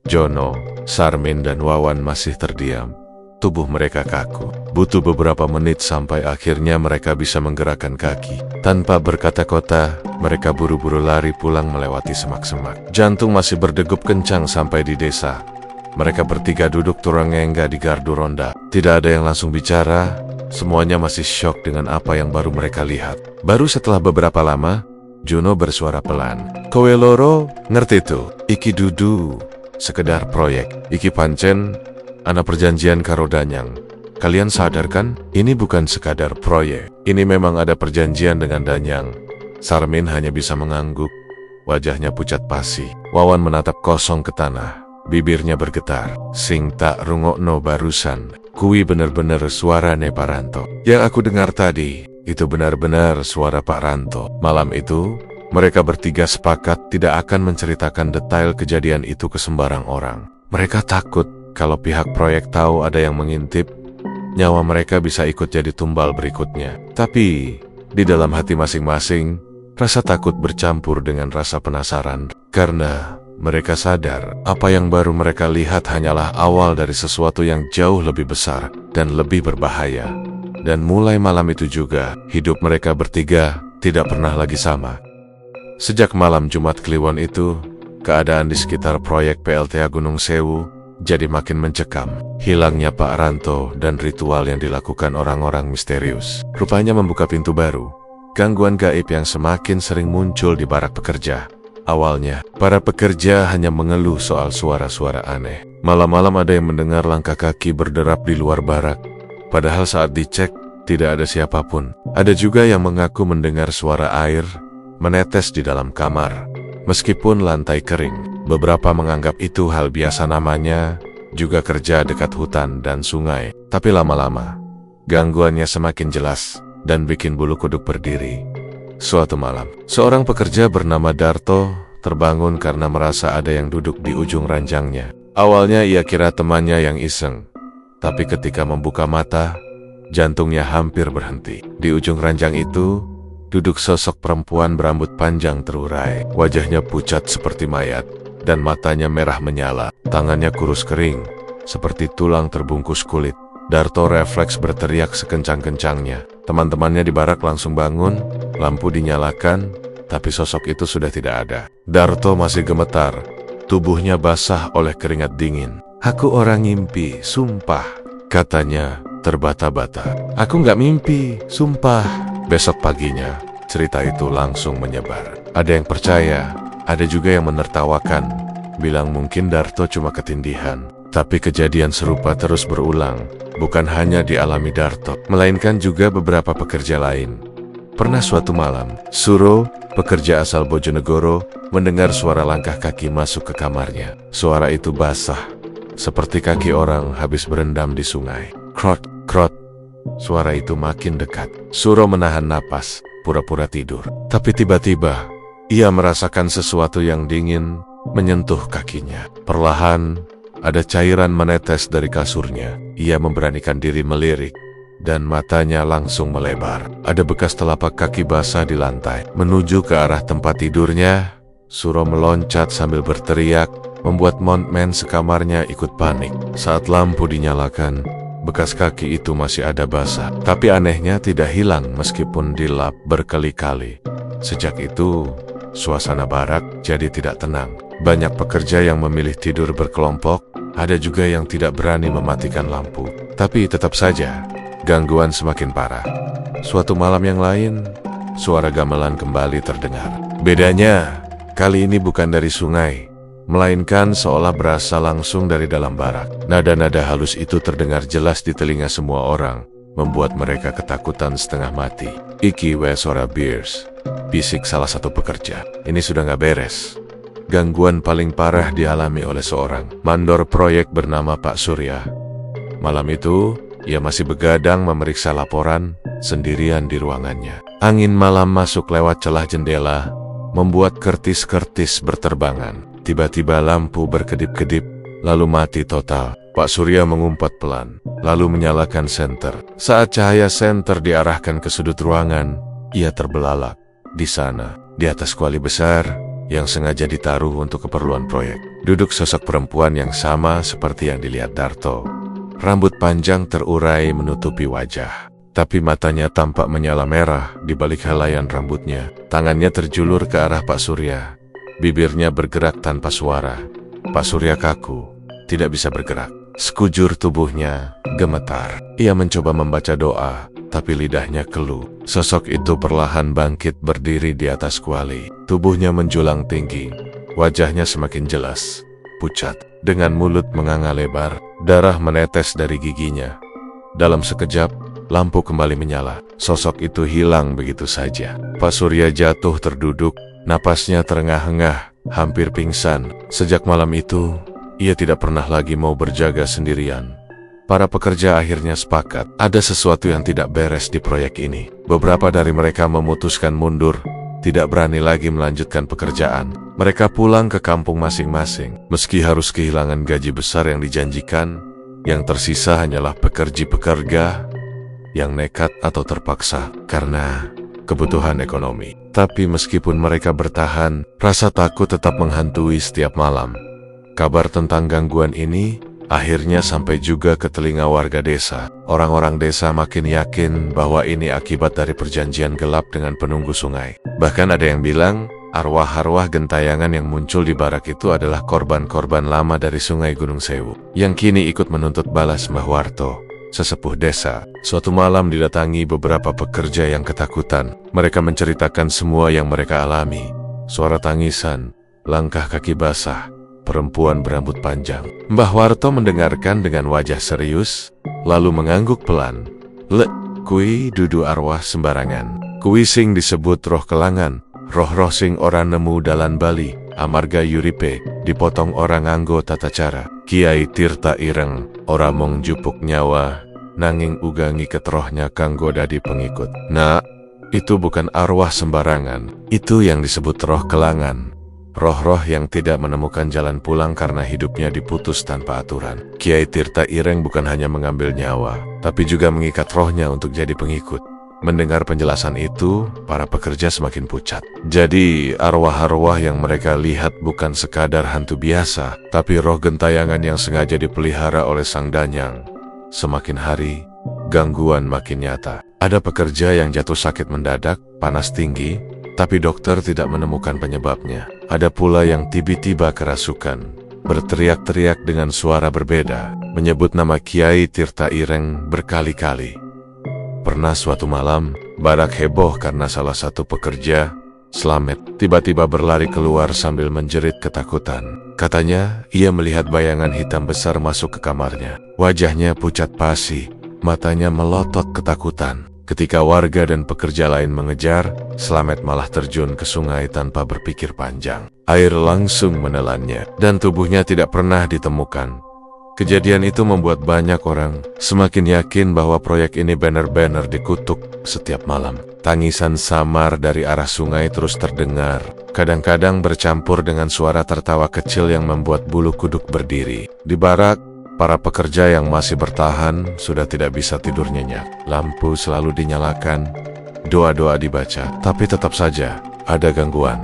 Jono, Sarmin, dan Wawan masih terdiam. Tubuh mereka kaku. Butuh beberapa menit sampai akhirnya mereka bisa menggerakkan kaki. Tanpa berkata-kata, mereka buru-buru lari pulang melewati semak-semak. Jantung masih berdegup kencang sampai di desa. Mereka bertiga duduk turangengga di gardu ronda. Tidak ada yang langsung bicara. Semuanya masih syok dengan apa yang baru mereka lihat. Baru setelah beberapa lama, Jono bersuara pelan. Kowe loro, ngerti tuh? Iki dudu sekedar proyek. Iki pancen ana perjanjian karo Danyang. Kalian sadar kan? Ini bukan sekadar proyek. Ini memang ada perjanjian dengan Danyang. Sarmin hanya bisa mengangguk. Wajahnya pucat pasi. Wawan menatap kosong ke tanah. Bibirnya bergetar. Sing tak rungokno barusan, kui bener-bener suarane Pak Ranto. Yang aku dengar tadi, itu benar-benar suara Pak Ranto. Malam itu, mereka bertiga sepakat tidak akan menceritakan detail kejadian itu ke sembarang orang. Mereka takut kalau pihak proyek tahu ada yang mengintip, nyawa mereka bisa ikut jadi tumbal berikutnya. Tapi, di dalam hati masing-masing, rasa takut bercampur dengan rasa penasaran. Karena mereka sadar, apa yang baru mereka lihat hanyalah awal dari sesuatu yang jauh lebih besar dan lebih berbahaya. Dan mulai malam itu juga, hidup mereka bertiga tidak pernah lagi sama. Sejak malam Jumat Kliwon itu, keadaan di sekitar proyek PLTA Gunung Sewu jadi makin mencekam. Hilangnya Pak Ranto dan ritual yang dilakukan orang-orang misterius rupanya membuka pintu baru. Gangguan gaib yang semakin sering muncul di barak pekerja. Awalnya, para pekerja hanya mengeluh soal suara-suara aneh. Malam-malam ada yang mendengar langkah kaki berderap di luar barak. Padahal saat dicek, tidak ada siapapun. Ada juga yang mengaku mendengar suara air menetes di dalam kamar. Meskipun lantai kering, beberapa menganggap itu hal biasa namanya, juga kerja dekat hutan dan sungai. Tapi lama-lama, gangguannya semakin jelas dan bikin bulu kuduk berdiri. Suatu malam, seorang pekerja bernama Darto terbangun karena merasa ada yang duduk di ujung ranjangnya. Awalnya ia kira temannya yang iseng. Tapi ketika membuka mata, jantungnya hampir berhenti. Di ujung ranjang itu, duduk sosok perempuan berambut panjang terurai. Wajahnya pucat seperti mayat, dan matanya merah menyala. Tangannya kurus kering, seperti tulang terbungkus kulit. Darto refleks berteriak sekencang-kencangnya. Teman-temannya di barak langsung bangun, lampu dinyalakan, tapi sosok itu sudah tidak ada. Darto masih gemetar, tubuhnya basah oleh keringat dingin. "Aku orang ngimpi, sumpah," katanya terbata-bata. "Aku nggak mimpi, sumpah." Besok paginya, cerita itu langsung menyebar. Ada yang percaya, ada juga yang menertawakan, bilang mungkin Darto cuma ketindihan. Tapi kejadian serupa terus berulang, bukan hanya dialami Darto, melainkan juga beberapa pekerja lain. Pernah suatu malam, Suro, pekerja asal Bojonegoro, mendengar suara langkah kaki masuk ke kamarnya. Suara itu basah, seperti kaki orang habis berendam di sungai. Krot, krot. Suara itu makin dekat. Suro menahan napas, pura-pura tidur. Tapi tiba-tiba, ia merasakan sesuatu yang dingin menyentuh kakinya. Perlahan, ada cairan menetes dari kasurnya. Ia memberanikan diri melirik, dan matanya langsung melebar. Ada bekas telapak kaki basah di lantai. Menuju ke arah tempat tidurnya, Suro meloncat sambil berteriak, membuat montmen sekamarnya ikut panik. Saat lampu dinyalakan, bekas kaki itu masih ada basah. Tapi anehnya tidak hilang meskipun dilap berkali-kali. Sejak itu, suasana barak jadi tidak tenang. Banyak pekerja yang memilih tidur berkelompok, ada juga yang tidak berani mematikan lampu. Tapi tetap saja, gangguan semakin parah. Suatu malam yang lain, suara gamelan kembali terdengar. Bedanya, kali ini bukan dari sungai, melainkan seolah berasal langsung dari dalam barak. Nada-nada halus itu terdengar jelas di telinga semua orang, membuat mereka ketakutan setengah mati. "Iki we suara beers," bisik salah satu pekerja. "Ini sudah nggak beres." Gangguan paling parah dialami oleh seorang mandor proyek bernama Pak Surya. Malam itu, ia masih begadang memeriksa laporan sendirian di ruangannya. Angin malam masuk lewat celah jendela, membuat kertis-kertis berterbangan. Tiba-tiba lampu berkedip-kedip, lalu mati total. Pak Surya mengumpat pelan, lalu menyalakan senter. Saat cahaya senter diarahkan ke sudut ruangan, ia terbelalak. Di sana, di atas kuali besar, yang sengaja ditaruh untuk keperluan proyek, duduk sosok perempuan yang sama seperti yang dilihat Darto. Rambut panjang terurai menutupi wajah, tapi matanya tampak menyala merah di balik helaian rambutnya. Tangannya terjulur ke arah Pak Surya. Bibirnya bergerak tanpa suara. Pak Surya kaku, tidak bisa bergerak. Sekujur tubuhnya gemetar. Ia mencoba membaca doa, tapi lidahnya keluh. Sosok itu perlahan bangkit berdiri di atas kuali. Tubuhnya menjulang tinggi. Wajahnya semakin jelas, pucat, dengan mulut menganga lebar. Darah menetes dari giginya. Dalam sekejap, lampu kembali menyala. Sosok itu hilang begitu saja. Pak Surya jatuh terduduk, napasnya terengah-engah, hampir pingsan. Sejak malam itu, ia tidak pernah lagi mau berjaga sendirian. Para pekerja akhirnya sepakat, ada sesuatu yang tidak beres di proyek ini. Beberapa dari mereka memutuskan mundur, tidak berani lagi melanjutkan pekerjaan. Mereka pulang ke kampung masing-masing. Meski harus kehilangan gaji besar yang dijanjikan, Yang tersisa hanyalah pekerja-pekerja yang nekat atau terpaksa karena kebutuhan ekonomi. Tapi meskipun mereka bertahan, rasa takut tetap menghantui setiap malam. Kabar tentang gangguan ini akhirnya sampai juga ke telinga warga desa. Orang-orang desa makin yakin bahwa ini akibat dari perjanjian gelap dengan penunggu sungai. Bahkan ada yang bilang, arwah-arwah gentayangan yang muncul di barak itu adalah korban-korban lama dari Sungai Gunung Sewu, yang kini ikut menuntut balas Mbah Warto, sesepuh desa. Suatu malam didatangi beberapa pekerja yang ketakutan. Mereka menceritakan semua yang mereka alami. Suara tangisan, langkah kaki basah, perempuan berambut panjang. Mbah Warto mendengarkan dengan wajah serius, lalu mengangguk pelan. "Lek, kui dudu arwah sembarangan. Kui sing disebut roh kelangan. Roh-roh sing ora nemu dalan bali, amarga yuripe, dipotong orang nganggo tata cara. Kiai Tirta Ireng, ora mong jupuk nyawa, nanging uga ngiket rohnya kanggo dadi pengikut." Nah, itu bukan arwah sembarangan, itu yang disebut roh kelangan. Roh-roh yang tidak menemukan jalan pulang karena hidupnya diputus tanpa aturan. Kiai Tirta Ireng bukan hanya mengambil nyawa, tapi juga mengikat rohnya untuk jadi pengikut. Mendengar penjelasan itu, para pekerja semakin pucat. Jadi, arwah-arwah yang mereka lihat bukan sekadar hantu biasa, tapi roh gentayangan yang sengaja dipelihara oleh Sang Danyang. Semakin hari, gangguan makin nyata. Ada pekerja yang jatuh sakit mendadak, panas tinggi, tapi dokter tidak menemukan penyebabnya. Ada pula yang tiba-tiba kerasukan, berteriak-teriak dengan suara berbeda, menyebut nama Kiai Tirta Ireng berkali-kali. Pernah suatu malam, barak heboh karena salah satu pekerja, Slamet, tiba-tiba berlari keluar sambil menjerit ketakutan. Katanya, ia melihat bayangan hitam besar masuk ke kamarnya. Wajahnya pucat pasi, matanya melotot ketakutan. Ketika warga dan pekerja lain mengejar, Slamet malah terjun ke sungai tanpa berpikir panjang. Air langsung menelannya, dan tubuhnya tidak pernah ditemukan. Kejadian itu membuat banyak orang semakin yakin bahwa proyek ini benar-benar dikutuk setiap malam. Tangisan samar dari arah sungai terus terdengar, kadang-kadang bercampur dengan suara tertawa kecil yang membuat bulu kuduk berdiri. Di barak, para pekerja yang masih bertahan sudah tidak bisa tidur nyenyak. Lampu selalu dinyalakan, doa-doa dibaca, tapi tetap saja ada gangguan.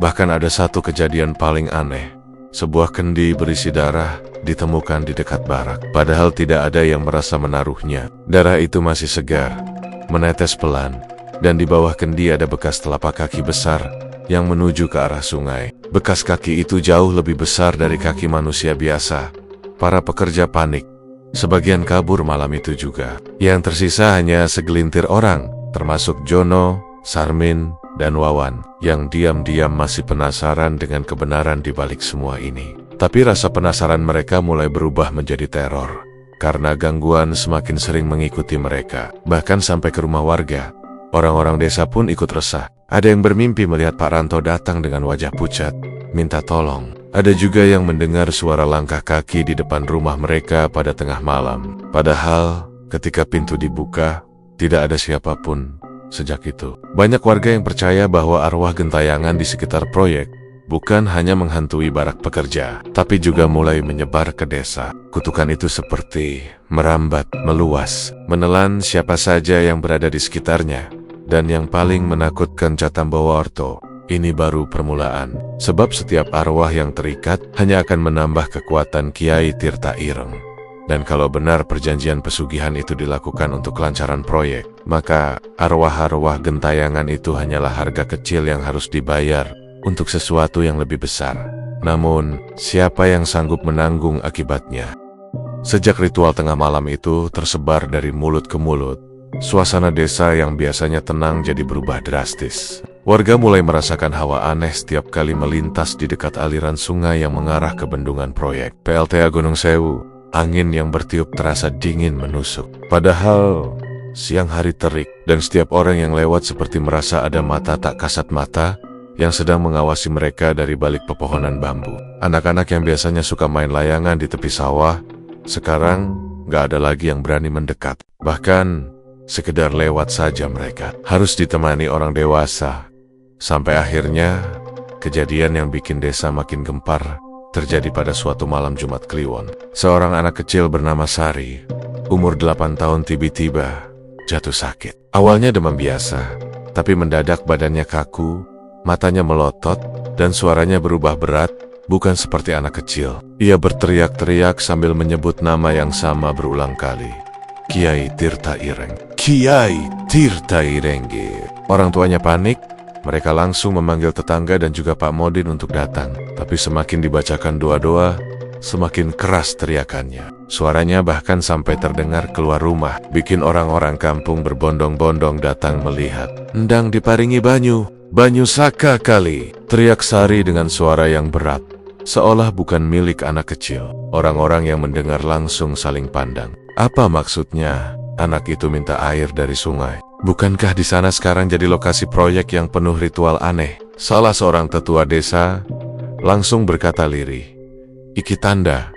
Bahkan ada satu kejadian paling aneh. Sebuah kendi berisi darah ditemukan di dekat barak, padahal tidak ada yang merasa menaruhnya. Darah itu masih segar, menetes pelan, dan di bawah kendi ada bekas telapak kaki besar yang menuju ke arah sungai. Bekas kaki itu jauh lebih besar dari kaki manusia biasa. Para pekerja panik, sebagian kabur malam itu juga. Yang tersisa hanya segelintir orang, termasuk Jono, Sarmin, dan Wawan, yang diam-diam masih penasaran dengan kebenaran di balik semua ini. Tapi rasa penasaran mereka mulai berubah menjadi teror, karena gangguan semakin sering mengikuti mereka, bahkan sampai ke rumah warga. Orang-orang desa pun ikut resah. Ada yang bermimpi melihat Pak Ranto datang dengan wajah pucat, minta tolong. Ada juga yang mendengar suara langkah kaki di depan rumah mereka pada tengah malam. Padahal, ketika pintu dibuka, tidak ada siapapun. Sejak itu, banyak warga yang percaya bahwa arwah gentayangan di sekitar proyek bukan hanya menghantui barak pekerja, tapi juga mulai menyebar ke desa. Kutukan itu seperti merambat, meluas, menelan siapa saja yang berada di sekitarnya. Dan yang paling menakutkan kata Mbah Warto, ini baru permulaan, sebab setiap arwah yang terikat hanya akan menambah kekuatan Kiai Tirta Ireng. Dan kalau benar perjanjian pesugihan itu dilakukan untuk kelancaran proyek, maka arwah-arwah gentayangan itu hanyalah harga kecil yang harus dibayar untuk sesuatu yang lebih besar. Namun, siapa yang sanggup menanggung akibatnya? Sejak ritual tengah malam itu tersebar dari mulut ke mulut, suasana desa yang biasanya tenang jadi berubah drastis. Warga mulai merasakan hawa aneh setiap kali melintas di dekat aliran sungai yang mengarah ke bendungan proyek PLTA Gunung Sewu. Angin yang bertiup terasa dingin menusuk. Padahal siang hari terik, dan setiap orang yang lewat seperti merasa ada mata tak kasat mata yang sedang mengawasi mereka dari balik pepohonan bambu. Anak-anak yang biasanya suka main layangan di tepi sawah, sekarang gak ada lagi yang berani mendekat. Bahkan sekedar lewat saja mereka harus ditemani orang dewasa. Sampai akhirnya kejadian yang bikin desa makin gempar terjadi pada suatu malam Jumat Kliwon. Seorang anak kecil bernama Sari, umur 8 tahun tiba-tiba jatuh sakit. Awalnya demam biasa, tapi mendadak badannya kaku, matanya melotot, dan suaranya berubah berat, bukan seperti anak kecil. Ia berteriak-teriak sambil menyebut nama yang sama berulang kali. Kiai Tirta Ireng. Kiai Tirta Irengge. Orang tuanya panik. Mereka langsung memanggil tetangga dan juga Pak Modin untuk datang. Tapi semakin dibacakan doa-doa, semakin keras teriakannya. Suaranya bahkan sampai terdengar keluar rumah, bikin orang-orang kampung berbondong-bondong datang melihat. "Endang diparingi banyu, banyu saka kali," teriak Sari dengan suara yang berat, seolah bukan milik anak kecil. Orang-orang yang mendengar langsung saling pandang. Apa maksudnya anak itu minta air dari sungai? Bukankah di sana sekarang jadi lokasi proyek yang penuh ritual aneh? Salah seorang tetua desa langsung berkata lirih, "Iki tanda,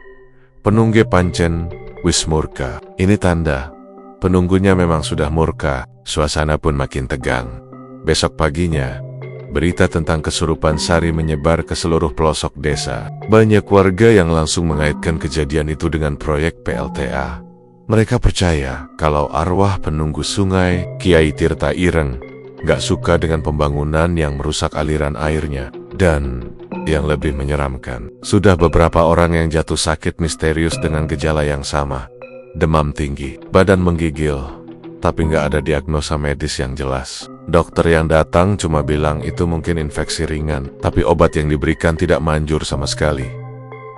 penungge pancen wis murka." Ini tanda, penunggunya memang sudah murka. Suasana pun makin tegang. Besok paginya, berita tentang kesurupan Sari menyebar ke seluruh pelosok desa. Banyak warga yang langsung mengaitkan kejadian itu dengan proyek PLTA. Mereka percaya kalau arwah penunggu sungai, Kiai Tirta Ireng, gak suka dengan pembangunan yang merusak aliran airnya. Dan yang lebih menyeramkan, sudah beberapa orang yang jatuh sakit misterius dengan gejala yang sama. Demam tinggi, badan menggigil, tapi gak ada diagnosa medis yang jelas. Dokter yang datang cuma bilang itu mungkin infeksi ringan, tapi obat yang diberikan tidak manjur sama sekali.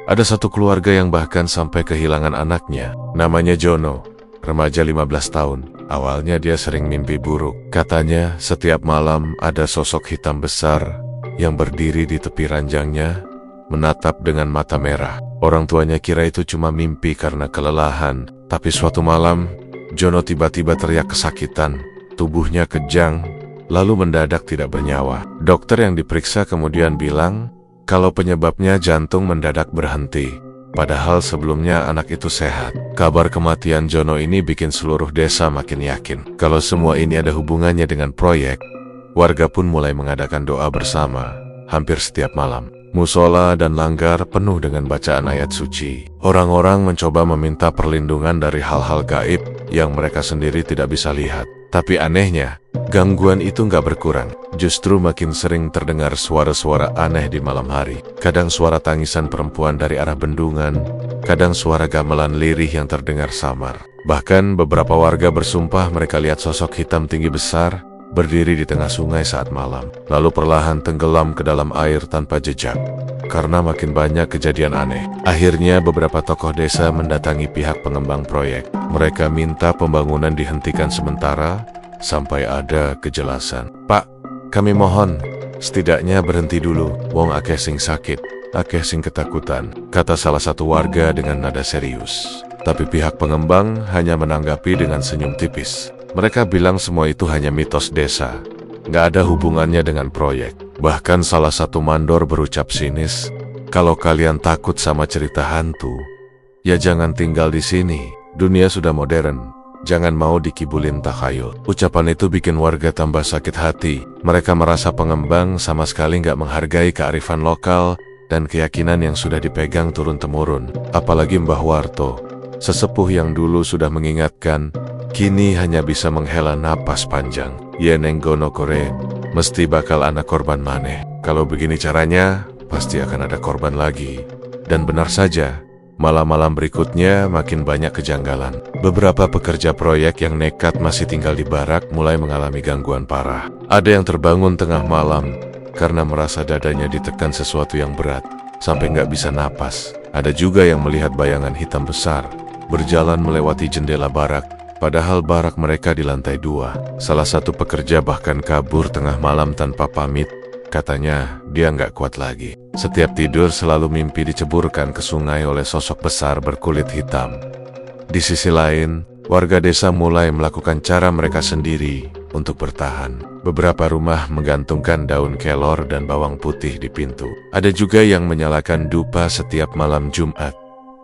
Ada satu keluarga yang bahkan sampai kehilangan anaknya. Namanya Jono, remaja 15 tahun. Awalnya dia sering mimpi buruk. Katanya setiap malam ada sosok hitam besar yang berdiri di tepi ranjangnya, menatap dengan mata merah. Orang tuanya kira itu cuma mimpi karena kelelahan. Tapi suatu malam, Jono tiba-tiba teriak kesakitan. Tubuhnya kejang, lalu mendadak tidak bernyawa. Dokter yang diperiksa kemudian bilang kalau penyebabnya jantung mendadak berhenti, padahal sebelumnya anak itu sehat. Kabar kematian Jono ini bikin seluruh desa makin yakin kalau semua ini ada hubungannya dengan proyek. Warga pun mulai mengadakan doa bersama, hampir setiap malam. Musola dan langgar penuh dengan bacaan ayat suci. Orang-orang mencoba meminta perlindungan dari hal-hal gaib yang mereka sendiri tidak bisa lihat. Tapi anehnya, gangguan itu nggak berkurang. Justru makin sering terdengar suara-suara aneh di malam hari. Kadang suara tangisan perempuan dari arah bendungan, kadang suara gamelan lirih yang terdengar samar. Bahkan beberapa warga bersumpah mereka lihat sosok hitam tinggi besar berdiri di tengah sungai saat malam, lalu perlahan tenggelam ke dalam air tanpa jejak. Karena makin banyak kejadian aneh, akhirnya beberapa tokoh desa mendatangi pihak pengembang proyek. Mereka minta pembangunan dihentikan sementara sampai ada kejelasan. "Pak, kami mohon, setidaknya berhenti dulu. Wong akeh sing sakit, akeh sing ketakutan," kata salah satu warga dengan nada serius. Tapi pihak pengembang hanya menanggapi dengan senyum tipis. Mereka bilang semua itu hanya mitos desa, gak ada hubungannya dengan proyek. Bahkan salah satu mandor berucap sinis, "Kalau kalian takut sama cerita hantu, ya jangan tinggal di sini. Dunia sudah modern, jangan mau dikibulin takhayul." Ucapan itu bikin warga tambah sakit hati. Mereka merasa pengembang sama sekali gak menghargai kearifan lokal dan keyakinan yang sudah dipegang turun-temurun. Apalagi Mbah Warto, sesepuh yang dulu sudah mengingatkan, kini hanya bisa menghela napas panjang. "Yeneng gono kore, mesti bakal anak korban maneh. Kalau begini caranya, pasti akan ada korban lagi." Dan benar saja, malam-malam berikutnya makin banyak kejanggalan. Beberapa pekerja proyek yang nekat masih tinggal di barak mulai mengalami gangguan parah. Ada yang terbangun tengah malam karena merasa dadanya ditekan sesuatu yang berat, sampai nggak bisa napas. Ada juga yang melihat bayangan hitam besar berjalan melewati jendela barak, padahal barak mereka di lantai 2. Salah satu pekerja bahkan kabur tengah malam tanpa pamit. Katanya dia nggak kuat lagi. Setiap tidur selalu mimpi diceburkan ke sungai oleh sosok besar berkulit hitam. Di sisi lain, warga desa mulai melakukan cara mereka sendiri untuk bertahan. Beberapa rumah menggantungkan daun kelor dan bawang putih di pintu. Ada juga yang menyalakan dupa setiap malam Jumat,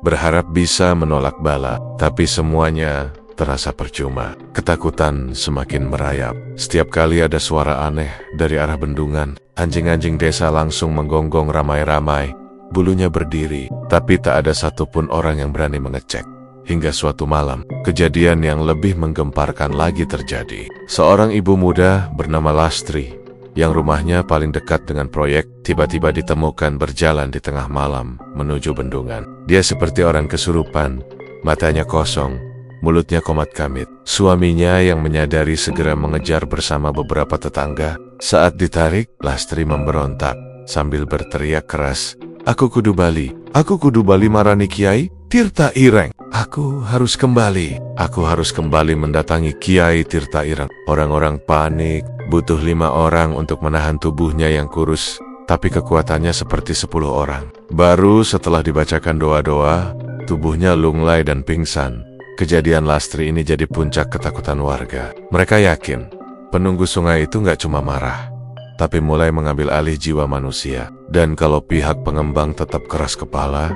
berharap bisa menolak bala, tapi semuanya terasa percuma. Ketakutan semakin merayap. Setiap kali ada suara aneh dari arah bendungan, anjing-anjing desa langsung menggonggong ramai-ramai, bulunya berdiri, tapi tak ada satupun orang yang berani mengecek. Hingga suatu malam, kejadian yang lebih menggemparkan lagi terjadi. Seorang ibu muda bernama Lastri, yang rumahnya paling dekat dengan proyek, tiba-tiba ditemukan berjalan di tengah malam menuju bendungan. Dia seperti orang kesurupan, matanya kosong, mulutnya komat kamit. Suaminya yang menyadari segera mengejar bersama beberapa tetangga. Saat ditarik, Lastri memberontak sambil berteriak keras, "Aku kudu bali, aku kudu bali marani Kiai Tirta Ireng. Aku harus kembali mendatangi Kiai Tirta Ireng." Orang-orang panik, butuh 5 orang untuk menahan tubuhnya yang kurus, tapi kekuatannya seperti 10 orang. Baru setelah dibacakan doa-doa, tubuhnya lunglai dan pingsan. Kejadian Lastri ini jadi puncak ketakutan warga. Mereka yakin penunggu sungai itu nggak cuma marah, tapi mulai mengambil alih jiwa manusia. Dan kalau pihak pengembang tetap keras kepala,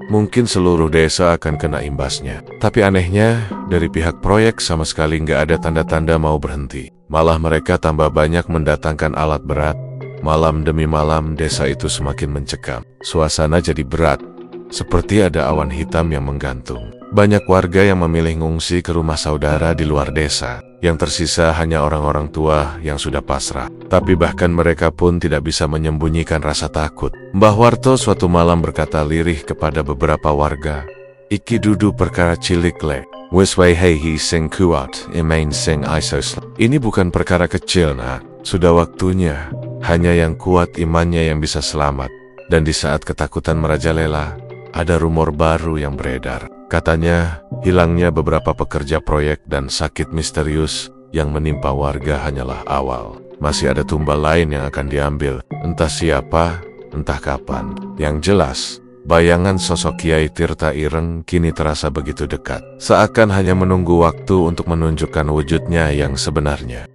mungkin seluruh desa akan kena imbasnya. Tapi anehnya, dari pihak proyek sama sekali nggak ada tanda-tanda mau berhenti. Malah mereka tambah banyak mendatangkan alat berat. Malam demi malam desa itu semakin mencekam. Suasana jadi berat, seperti ada awan hitam yang menggantung. Banyak warga yang memilih ngungsi ke rumah saudara di luar desa. Yang tersisa hanya orang-orang tua yang sudah pasrah. Tapi bahkan mereka pun tidak bisa menyembunyikan rasa takut. Mbah Warto suatu malam berkata lirih kepada beberapa warga, "Iki dudu perkara cilik le. Wis wae hi sing kuat, imain sing isos." Ini bukan perkara kecil, nak. Sudah waktunya. Hanya yang kuat imannya yang bisa selamat. Dan di saat ketakutan merajalela, ada rumor baru yang beredar. Katanya, hilangnya beberapa pekerja proyek dan sakit misterius yang menimpa warga hanyalah awal. Masih ada tumbal lain yang akan diambil, entah siapa, entah kapan. Yang jelas, bayangan sosok Kiai Tirta Ireng kini terasa begitu dekat. Seakan hanya menunggu waktu untuk menunjukkan wujudnya yang sebenarnya.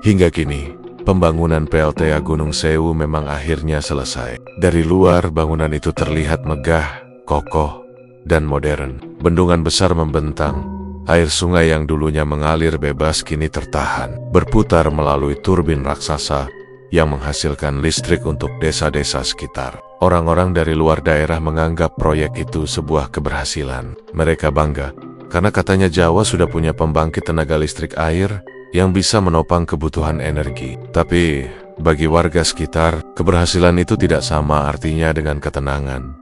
Hingga kini, pembangunan PLTA Gunung Sewu memang akhirnya selesai. Dari luar, bangunan itu terlihat megah, kokoh, dan modern. Bendungan besar membentang. Air sungai yang dulunya mengalir bebas kini tertahan, berputar melalui turbin raksasa yang menghasilkan listrik untuk desa-desa sekitar. Orang-orang dari luar daerah menganggap proyek itu sebuah keberhasilan. Mereka bangga, karena katanya Jawa sudah punya pembangkit tenaga listrik air yang bisa menopang kebutuhan energi. Tapi, bagi warga sekitar, keberhasilan itu tidak sama artinya dengan ketenangan.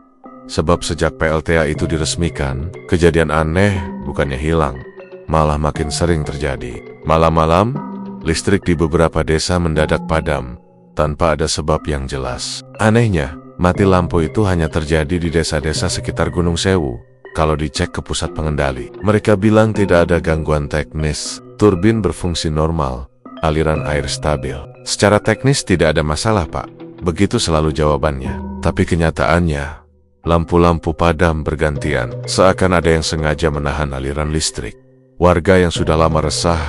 Sebab sejak PLTA itu diresmikan, kejadian aneh bukannya hilang, malah makin sering terjadi. Malam-malam, listrik di beberapa desa mendadak padam, tanpa ada sebab yang jelas. Anehnya, mati lampu itu hanya terjadi di desa-desa sekitar Gunung Sewu. Kalau dicek ke pusat pengendali, mereka bilang tidak ada gangguan teknis, turbin berfungsi normal, aliran air stabil. Secara teknis tidak ada masalah, Pak. Begitu selalu jawabannya. Tapi kenyataannya, lampu-lampu padam bergantian, seakan ada yang sengaja menahan aliran listrik. Warga yang sudah lama resah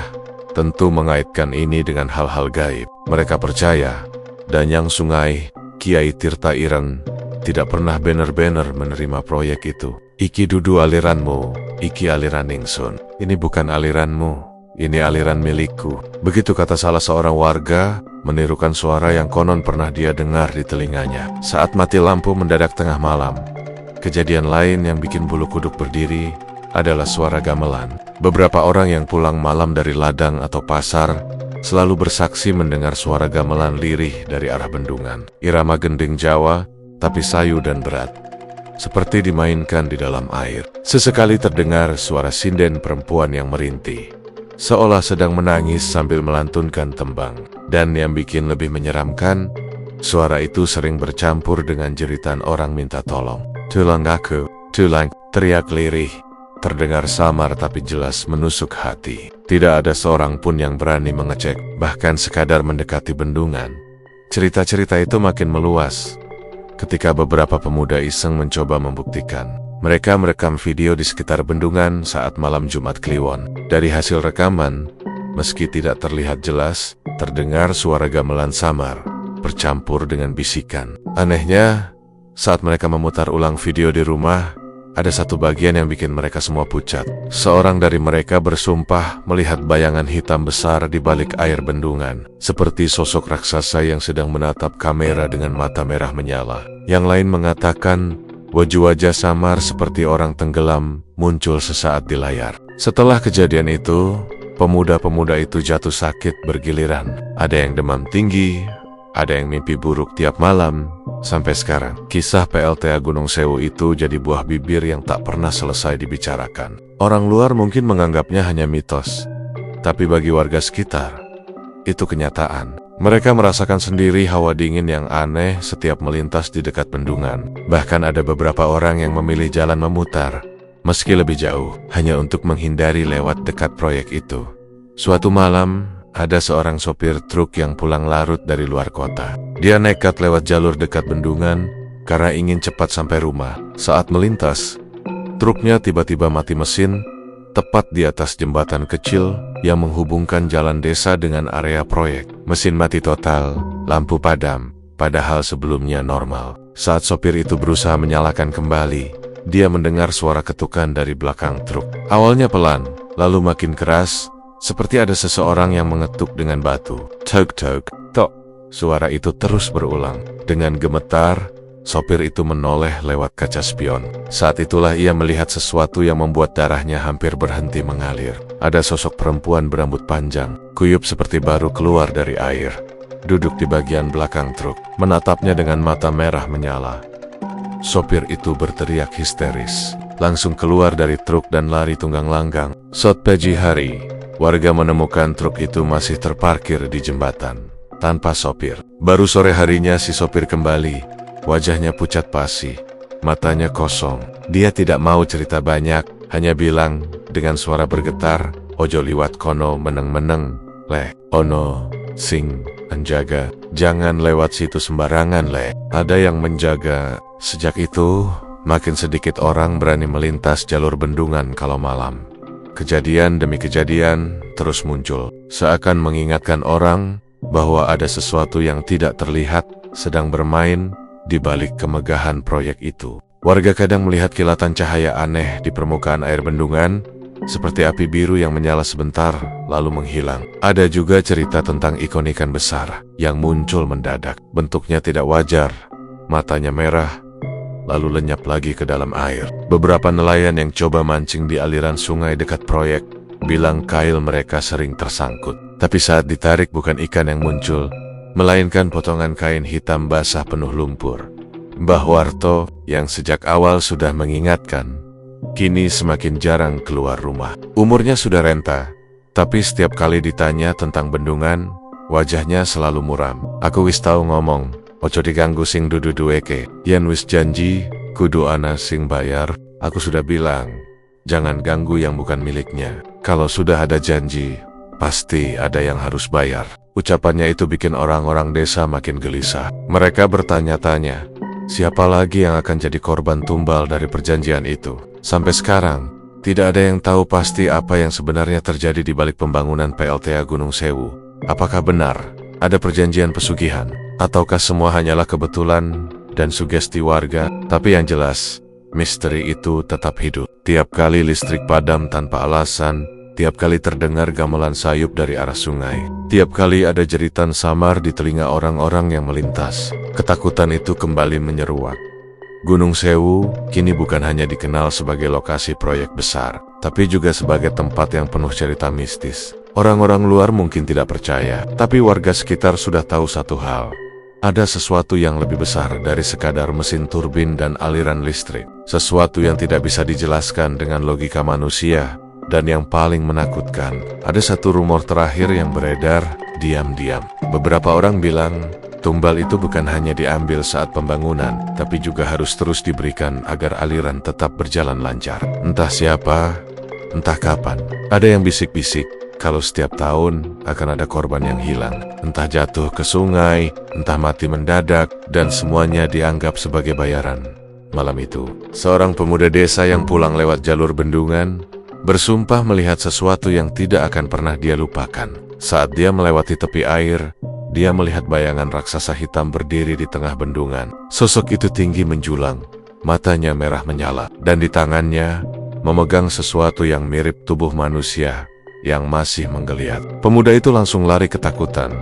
tentu mengaitkan ini dengan hal-hal gaib. Mereka percaya, Danyang Sungai, Kiai Tirta Ireng, tidak pernah bener-bener menerima proyek itu. "Iki dudu aliranmu, iki aliran ingsun." "Ini bukan aliranmu, ini aliran milikku." Begitu kata salah seorang warga, menirukan suara yang konon pernah dia dengar di telinganya. Saat mati lampu mendadak tengah malam, kejadian lain yang bikin bulu kuduk berdiri adalah suara gamelan. Beberapa orang yang pulang malam dari ladang atau pasar selalu bersaksi mendengar suara gamelan lirih dari arah bendungan. Irama gending Jawa, tapi sayu dan berat, seperti dimainkan di dalam air. Sesekali terdengar suara sinden perempuan yang merintih, seolah sedang menangis sambil melantunkan tembang. Dan yang bikin lebih menyeramkan, suara itu sering bercampur dengan jeritan orang minta tolong. "Tulang aku, tulang," teriak lirih, terdengar samar tapi jelas menusuk hati. Tidak ada seorang pun yang berani mengecek, bahkan sekadar mendekati bendungan. Cerita-cerita itu makin meluas ketika beberapa pemuda iseng mencoba membuktikan. Mereka merekam video di sekitar bendungan saat malam Jumat Kliwon. Dari hasil rekaman, meski tidak terlihat jelas, terdengar suara gamelan samar, bercampur dengan bisikan. Anehnya, saat mereka memutar ulang video di rumah, ada satu bagian yang bikin mereka semua pucat. Seorang dari mereka bersumpah melihat bayangan hitam besar di balik air bendungan, seperti sosok raksasa yang sedang menatap kamera dengan mata merah menyala. Yang lain mengatakan wajah-wajah samar seperti orang tenggelam muncul sesaat di layar. Setelah kejadian itu, pemuda-pemuda itu jatuh sakit bergiliran. Ada yang demam tinggi, ada yang mimpi buruk tiap malam. Sampai sekarang, kisah PLTA Gunung Sewu itu jadi buah bibir yang tak pernah selesai dibicarakan. Orang luar mungkin menganggapnya hanya mitos, tapi bagi warga sekitar, itu kenyataan. Mereka merasakan sendiri hawa dingin yang aneh setiap melintas di dekat bendungan. Bahkan ada beberapa orang yang memilih jalan memutar, meski lebih jauh, hanya untuk menghindari lewat dekat proyek itu. Suatu malam, ada seorang sopir truk yang pulang larut dari luar kota. Dia nekat lewat jalur dekat bendungan karena ingin cepat sampai rumah. Saat melintas, truknya tiba-tiba mati mesin tepat di atas jembatan kecil yang menghubungkan jalan desa dengan area proyek. Mesin mati total, lampu padam, padahal sebelumnya normal. Saat sopir itu berusaha menyalakan kembali, dia mendengar suara ketukan dari belakang truk. Awalnya pelan, lalu makin keras, seperti ada seseorang yang mengetuk dengan batu. Tok tok tok. Suara itu terus berulang. Dengan gemetar, sopir itu menoleh lewat kaca spion. Saat itulah ia melihat sesuatu yang membuat darahnya hampir berhenti mengalir. Ada sosok perempuan berambut panjang, kuyup seperti baru keluar dari air, duduk di bagian belakang truk, menatapnya dengan mata merah menyala. Sopir itu berteriak histeris, langsung keluar dari truk dan lari tunggang langgang. Saat pagi hari, warga menemukan truk itu masih terparkir di jembatan, tanpa sopir. Baru sore harinya si sopir kembali, wajahnya pucat pasi, matanya kosong. Dia tidak mau cerita banyak, hanya bilang dengan suara bergetar, "Ojo liwat kono meneng-meneng, le. Ono, sing, menjaga. Jangan lewat situ sembarangan, le." Ada yang menjaga. Sejak itu, makin sedikit orang berani melintas jalur bendungan kalau malam. Kejadian demi kejadian terus muncul, seakan mengingatkan orang bahwa ada sesuatu yang tidak terlihat sedang bermain di balik kemegahan proyek itu. Warga kadang melihat kilatan cahaya aneh di permukaan air bendungan, seperti api biru yang menyala sebentar lalu menghilang. Ada juga cerita tentang ikan-ikan besar yang muncul mendadak. Bentuknya tidak wajar, matanya merah, lalu lenyap lagi ke dalam air. Beberapa nelayan yang coba mancing di aliran sungai dekat proyek bilang kail mereka sering tersangkut. Tapi saat ditarik bukan ikan yang muncul, melainkan potongan kain hitam basah penuh lumpur. Mbah Warto yang sejak awal sudah mengingatkan, kini semakin jarang keluar rumah. Umurnya sudah renta, tapi setiap kali ditanya tentang bendungan, wajahnya selalu muram. "Aku wis tau ngomong, ojo diganggu sing dudu duweke. Yen wis janji, kudu ana sing bayar. Aku sudah bilang, jangan ganggu yang bukan miliknya. Kalau sudah ada janji, pasti ada yang harus bayar." Ucapannya itu bikin orang-orang desa makin gelisah. Mereka bertanya-tanya, siapa lagi yang akan jadi korban tumbal dari perjanjian itu? Sampai sekarang, tidak ada yang tahu pasti apa yang sebenarnya terjadi di balik pembangunan PLTA Gunung Sewu. Apakah benar ada perjanjian pesugihan? Ataukah semua hanyalah kebetulan dan sugesti warga? Tapi yang jelas, misteri itu tetap hidup. Tiap kali listrik padam tanpa alasan, tiap kali terdengar gamelan sayup dari arah sungai, tiap kali ada jeritan samar di telinga orang-orang yang melintas, ketakutan itu kembali menyeruak. Gunung Sewu kini bukan hanya dikenal sebagai lokasi proyek besar, tapi juga sebagai tempat yang penuh cerita mistis. Orang-orang luar mungkin tidak percaya, tapi warga sekitar sudah tahu satu hal. Ada sesuatu yang lebih besar dari sekadar mesin turbin dan aliran listrik. Sesuatu yang tidak bisa dijelaskan dengan logika manusia. Dan yang paling menakutkan, ada satu rumor terakhir yang beredar diam-diam. Beberapa orang bilang, tumbal itu bukan hanya diambil saat pembangunan, tapi juga harus terus diberikan agar aliran tetap berjalan lancar. Entah siapa, entah kapan. Ada yang bisik-bisik, kalau setiap tahun akan ada korban yang hilang. Entah jatuh ke sungai, entah mati mendadak, dan semuanya dianggap sebagai bayaran. Malam itu, seorang pemuda desa yang pulang lewat jalur bendungan bersumpah melihat sesuatu yang tidak akan pernah dia lupakan. Saat dia melewati tepi air, dia melihat bayangan raksasa hitam berdiri di tengah bendungan. Sosok itu tinggi menjulang, matanya merah menyala, dan di tangannya memegang sesuatu yang mirip tubuh manusia yang masih menggeliat. Pemuda itu langsung lari ketakutan,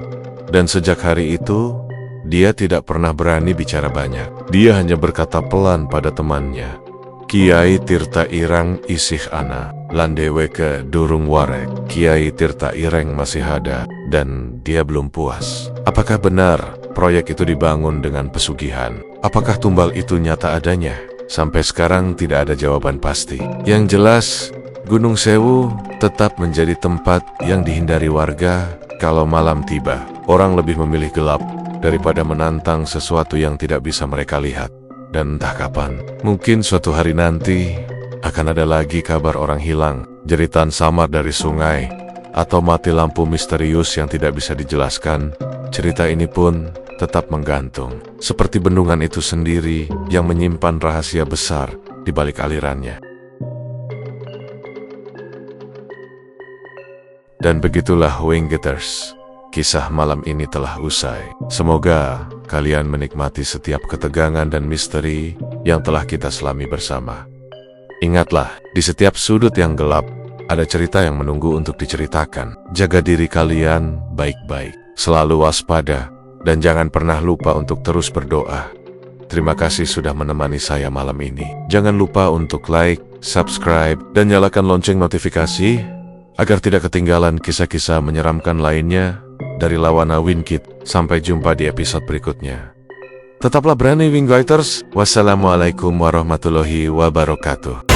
dan sejak hari itu, dia tidak pernah berani bicara banyak. Dia hanya berkata pelan pada temannya, "Kiai Tirta Ireng isih ana, landewe ke durung warek." Kiai Tirta Ireng masih ada, dan dia belum puas. Apakah benar proyek itu dibangun dengan pesugihan? Apakah tumbal itu nyata adanya? Sampai sekarang tidak ada jawaban pasti. Yang jelas, Gunung Sewu tetap menjadi tempat yang dihindari warga kalau malam tiba. Orang lebih memilih gelap daripada menantang sesuatu yang tidak bisa mereka lihat. Dan entah kapan, mungkin suatu hari nanti akan ada lagi kabar orang hilang, jeritan samar dari sungai, atau mati lampu misterius yang tidak bisa dijelaskan. Cerita ini pun tetap menggantung, seperti bendungan itu sendiri yang menyimpan rahasia besar di balik alirannya. Dan begitulah Winggetters, kisah malam ini telah usai. Semoga kalian menikmati setiap ketegangan dan misteri yang telah kita selami bersama. Ingatlah, di setiap sudut yang gelap, ada cerita yang menunggu untuk diceritakan. Jaga diri kalian baik-baik, selalu waspada, dan jangan pernah lupa untuk terus berdoa. Terima kasih sudah menemani saya malam ini. Jangan lupa untuk like, subscribe, dan nyalakan lonceng notifikasi, agar tidak ketinggalan kisah-kisah menyeramkan lainnya dari Lawana Wingkit. Sampai jumpa di episode berikutnya. Tetaplah berani Winggetters. Wassalamualaikum warahmatullahi wabarakatuh.